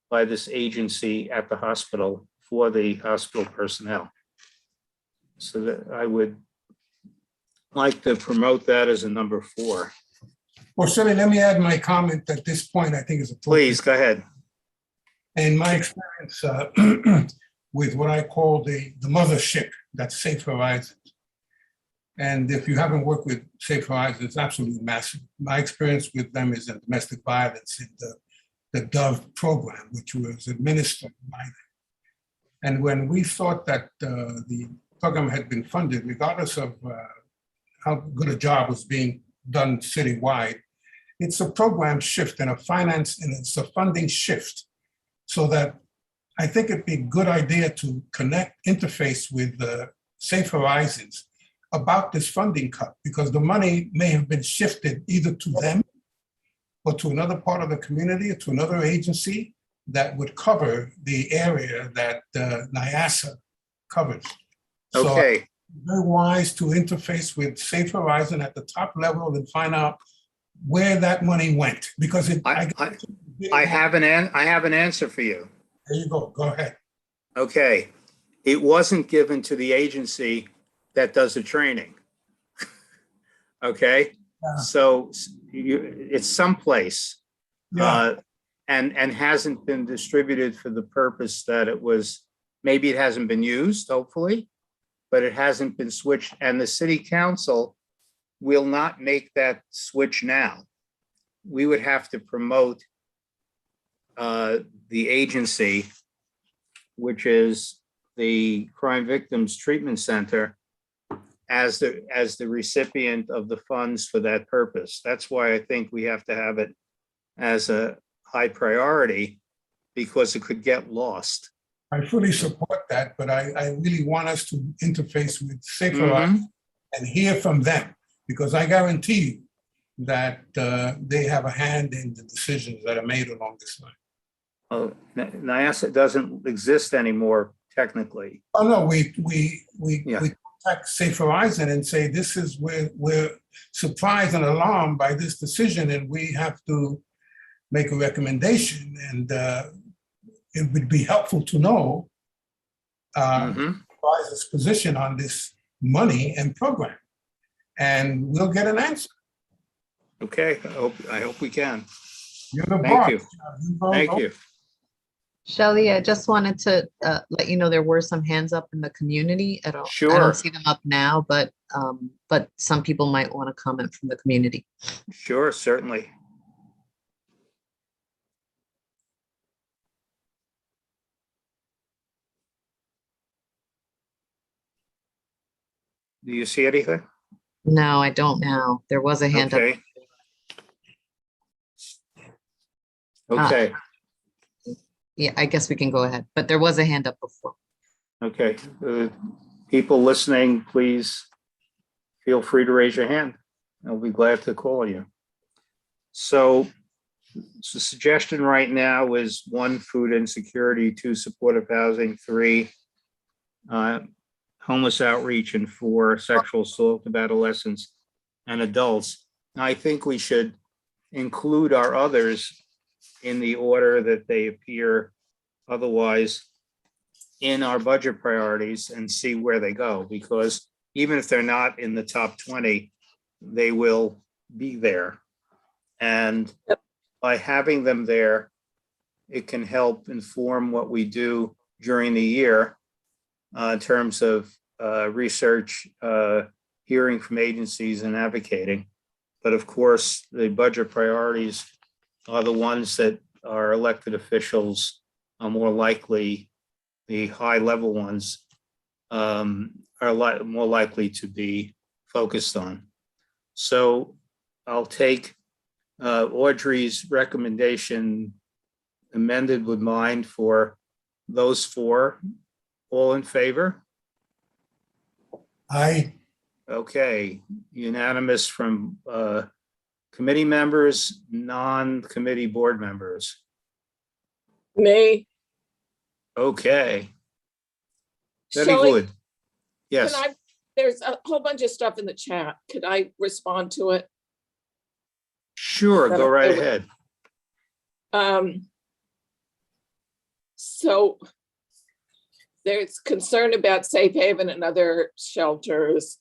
by this agency at the hospital for the hospital personnel. So that I would like to promote that as a number 4. Well, Shirley, let me add my comment at this point. I think is appropriate. Please, go ahead. In my experience with what I call the mothership, that's Safe Horizons. And if you haven't worked with Safe Horizons, it's absolutely massive. My experience with them is in domestic violence in the DOVE program, which was administered by them. And when we thought that the program had been funded, regardless of how good a job was being done citywide, it's a program shift and it's a funding shift. So that I think it'd be a good idea to interface with Safe Horizons about this funding cut, because the money may have been shifted either to them or to another part of the community or to another agency that would cover the area that NIASA covers. So Okay, very wise to interface with Safe Horizon at the top level and find out where that money went, because I have an answer for you. There you go ahead. Okay, it wasn't given to the agency that does the training. Okay, so it's someplace. Yeah. And hasn't been distributed for the purpose that it was. Maybe it hasn't been used, hopefully, but it hasn't been switched, and the city council will not make that switch now. We would have to promote the agency, which is the Crime Victims Treatment Center, as the recipient of the funds for that purpose. That's why I think we have to have it as a high priority, because it could get lost. I fully support that, but I really want us to interface with Safer Mhm. and hear from them, because I guarantee you that they have a hand in the decisions that are made along this line. NIASA doesn't exist anymore technically. Oh, no, we Yeah. contact Safe Horizon and say, this is where we're surprised and alarmed by this decision, and we have to make a recommendation, and it would be helpful to know Mhm. Verizon's position on this money and program, and we'll get an answer. Okay, I hope we can. You're the Thank boss. you. You Thank vote. you. Shelley, I just wanted to let you know there were some hands up in the community. I Sure. don't see them up now, but some people might want to comment from the community. Sure, certainly. Do you see anything? No, I don't now. There was a hand up. Okay. Okay, Yeah, I guess we can go ahead, but there was a hand up before. okay. People listening, please feel free to raise your hand. I'll be glad to call you. So the suggestion right now is 1, food insecurity, 2, supportive housing, 3, homeless outreach, and 4, sexual assault of adolescents and adults. I think we should include our others in the order that they appear otherwise in our budget priorities and see where they go, because even if they're not in the top 20, they will be there. And by having them there, it can help inform what we do during the year in terms of research, hearing from agencies and advocating. But of course, the budget priorities are the ones that our elected officials are more likely, the high level ones are more likely to be focused on. So I'll take Audrey's recommendation amended with mine for those 4. All in favor? Aye. Okay, unanimous from committee members, non-committee board members. Me, Okay, very Shelley, good. Yes, there's a whole bunch of stuff in the chat. Could I respond to it? sure, go right ahead. So there's concern about Safe Haven and other shelters.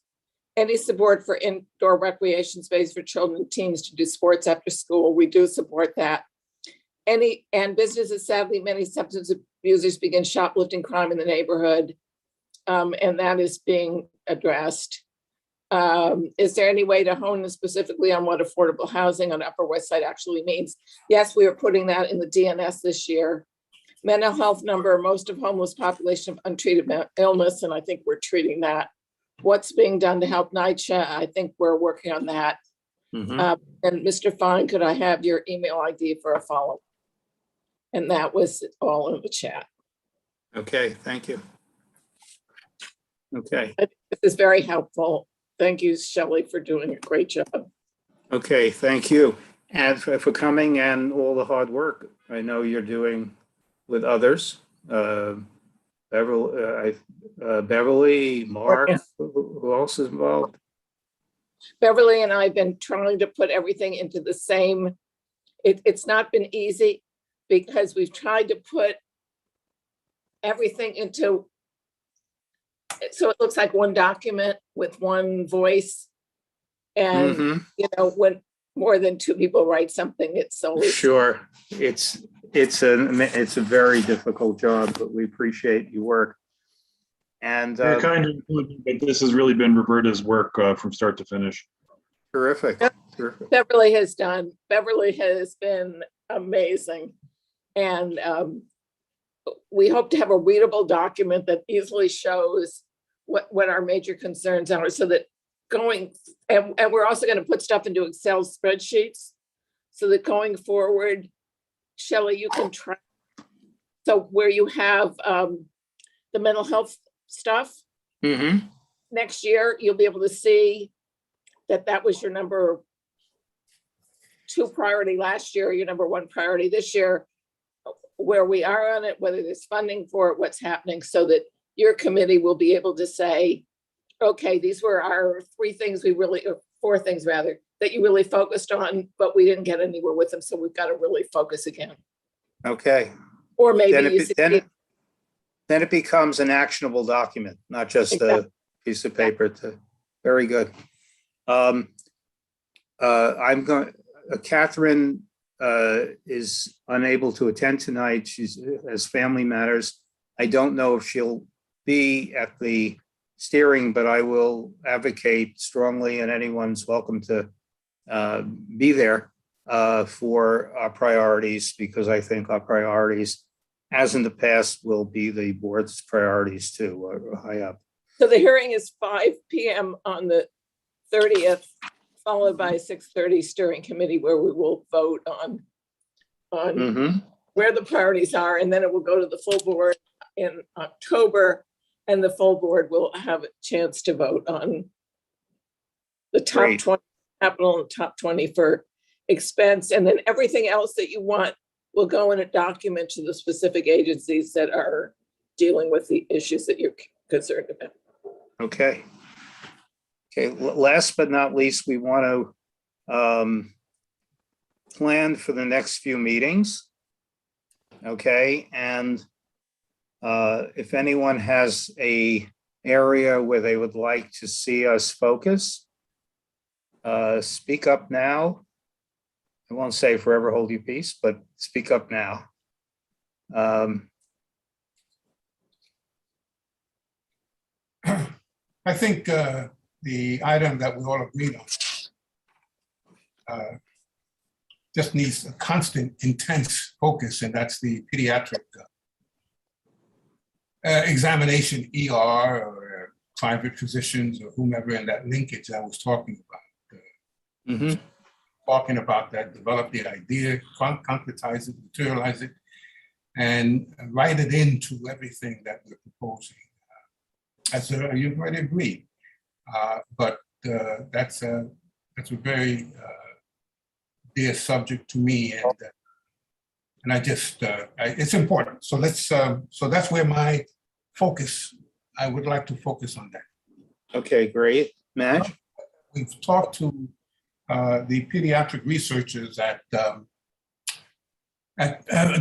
Any support for indoor recreation space for children and teens to do sports after school, we do support that. And businesses, sadly, many substance abusers begin shoplifting crime in the neighborhood, and that is being addressed. Is there any way to hone in specifically on what affordable housing on Upper West Side actually means? Yes, we are putting that in the DNS this year. Mental health number, most of homeless population of untreated illness, and I think we're treating that. What's being done to help NYCHA? I think we're working on that. Mhm. And Mr. Fine, could I have your email ID for a follow-up? And that was all in the chat. Okay, thank you. Okay, This is very helpful. Thank you, Shelley, for doing a great job. okay, thank you. And for coming and all the hard work I know you're doing with others. Beverly, Mark, who else is involved? Beverly and I have been trying to put everything into the same, it's not been easy because we've tried to put everything into, so it looks like one document with one voice. And, Mhm. you know, when more than 2 people write something, it's always. Sure, it's a very difficult job, but we appreciate your work. And You're kind of including, but this has really been Roberta's work from start to finish. terrific, terrific. Beverly has been amazing. And we hope to have a readable document that easily shows what our major concerns are, so that and we're also going to put stuff into Excel spreadsheets so that going forward, Shelley, you can track So where you have the mental health stuff, Mm-hmm. next year, you'll be able to see that that was your number 2 priority last year, your number 1 priority this year, where we are on it, whether there's funding for it, what's happening, so that your committee will be able to say, okay, these were our 3 things we really, or 4 things rather, that you really focused on, but we didn't get anywhere with them, so we've got to really focus again. Okay. Or maybe Then you it, then it becomes an actionable document, not just Exactly. a piece of paper to, very good. I'm going, Catherine is unable to attend tonight. She's has family matters. I don't know if she'll be at the steering, but I will advocate strongly, and anyone's welcome to be there for our priorities, because I think our priorities, as in the past, will be the board's priorities too, high up. So the hearing is 5 p.m. on the 30th, followed by 6:30 steering committee, where we will vote on Mm-hmm. where the priorities are, and then it will go to the full board in October, and the full board will have a chance to vote on the top Great. 20 capital and top 20 for expense, and then everything else that you want will go in a document to the specific agencies that are dealing with the issues that you're concerned about. Okay. Okay, last but not least, we want to plan for the next few meetings. Okay, and if anyone has a area where they would like to see us focus, speak up now. I won't say forever hold your peace, but speak up now. I think the item that we all agreed on just needs a constant, intense focus, and that's the pediatric examination, ER or private physicians or whomever, in that linkage I was talking about. Mm-hmm. Talking about that, develop the idea, concretize it, materialize it, and write it into everything that we're proposing. As you've already agreed, but that's a very dear subject to me, and I just it's important. So let's so that's where my focus. I would like to focus on that. Okay, great. Madge? We've talked to the pediatric researchers at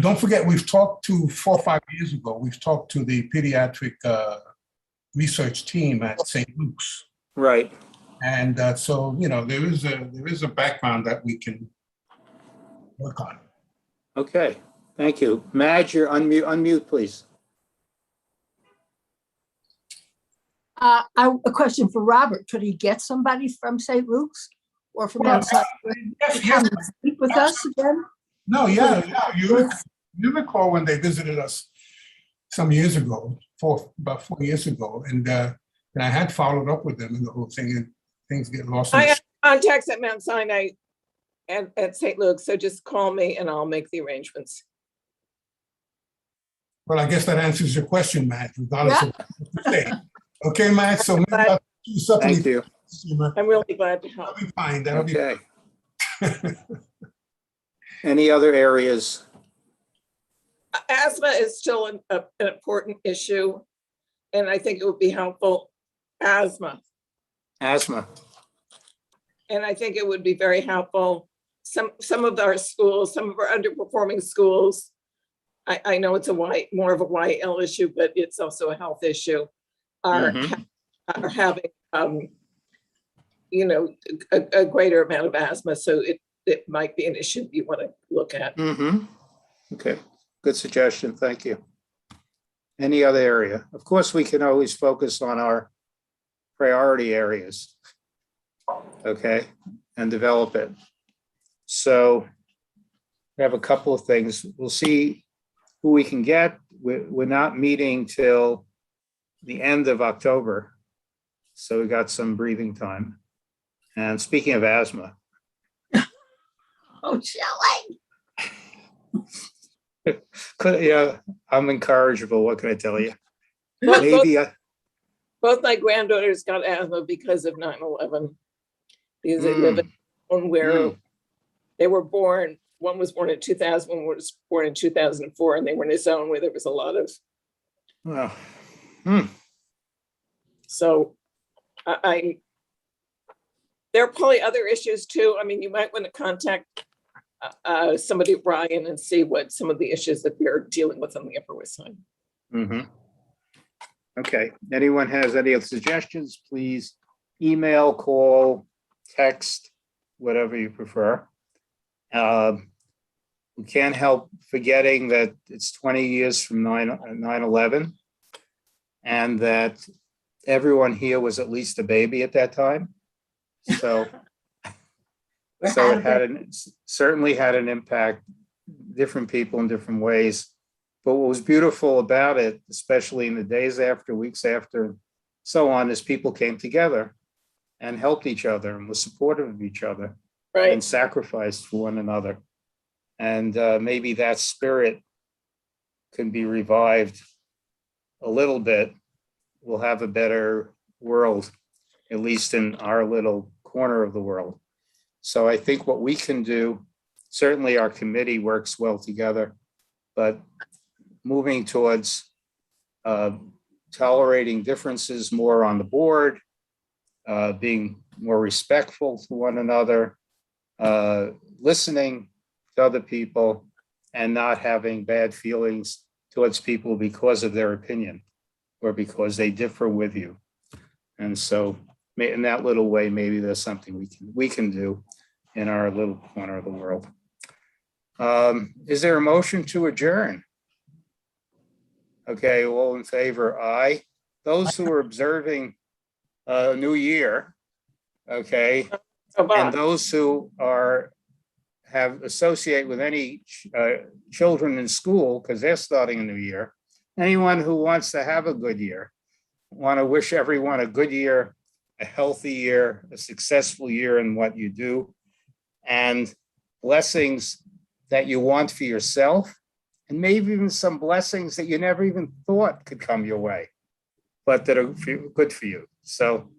don't forget, we've talked to 4 or 5 years ago. We've talked to the pediatric research team at St. Luke's. Right. And so, you know, there is a background that we can work on. Okay, thank you. Madge, you're unmute, please. A question for Robert. Could he get somebody from St. Luke's or from outside to come and speak with us again? No, yeah. You recall when they visited us some years ago, about 4 years ago, and I had followed up with them and the whole thing, and things get lost. I have contacts at Mount Sinai and at St. Luke's, so just call me and I'll make the arrangements. Well, I guess that answers your question, Matt, regardless of what you say. Okay, Matt, so maybe I'll do something. Thank you. I'm really glad to help. That'll be fine. That'll be Okay. Any other areas? Asthma is still an important issue, and I think it would be helpful. Asthma. And I think it would be very helpful. Some of our schools, some of our underperforming schools, I know it's more of a YL issue, but it's also a health issue, are having, you know, a greater amount of asthma. So it might be an issue you want to look at. Mm-hmm. Okay, good suggestion. Thank you. Any other area? Of course, we can always focus on our priority areas. Okay, and develop it. So we have a couple of things. We'll see who we can get. We're not meeting till the end of October. So we got some breathing time. And speaking of asthma. Oh, Shelley. I'm incorrigible. What can I tell you? Both, Maybe, both my granddaughters got asthma because of 9/11. Because they live in a town where they were born. One was born in 2000, one was born in 2004, and they were in a zone where there was a lot of. So there are probably other issues too. I mean, you might want to contact somebody at Ryan and see what some of the issues that they're dealing with on the Upper West Side. Okay. Anyone has any other suggestions, please email, call, text, whatever you prefer. We can't help forgetting that it's 20 years from 9/11 and that everyone here was at least a baby at that time. So, it certainly had an impact, different people in different ways. But what was beautiful about it, especially in the days after, weeks after, so on, is people came together and helped each other and was supportive of each other and sacrificed for one another. And maybe that spirit can be revived a little bit. We'll have a better world, at least in our little corner of the world. So I think what we can do, certainly our committee works well together, but moving towards tolerating differences more on the board, being more respectful to one another, listening to other people, and not having bad feelings towards people because of their opinion or because they differ with you. And so in that little way, maybe there's something we can do in our little corner of the world. Is there a motion to adjourn? Okay, all in favor, aye. Those who are observing a new year, okay, and those who have associate with any children in school, because they're starting a new year, anyone who wants to have a good year, want to wish everyone a good year, a healthy year, a successful year in what you do, and blessings that you want for yourself, and maybe even some blessings that you never even thought could come your way, but that are good for you. So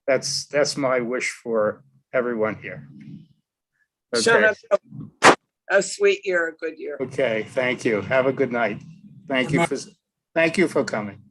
that's my wish for everyone here. Okay. A sweet year, a good year. Okay, thank you. Have a good night. Thank you for coming.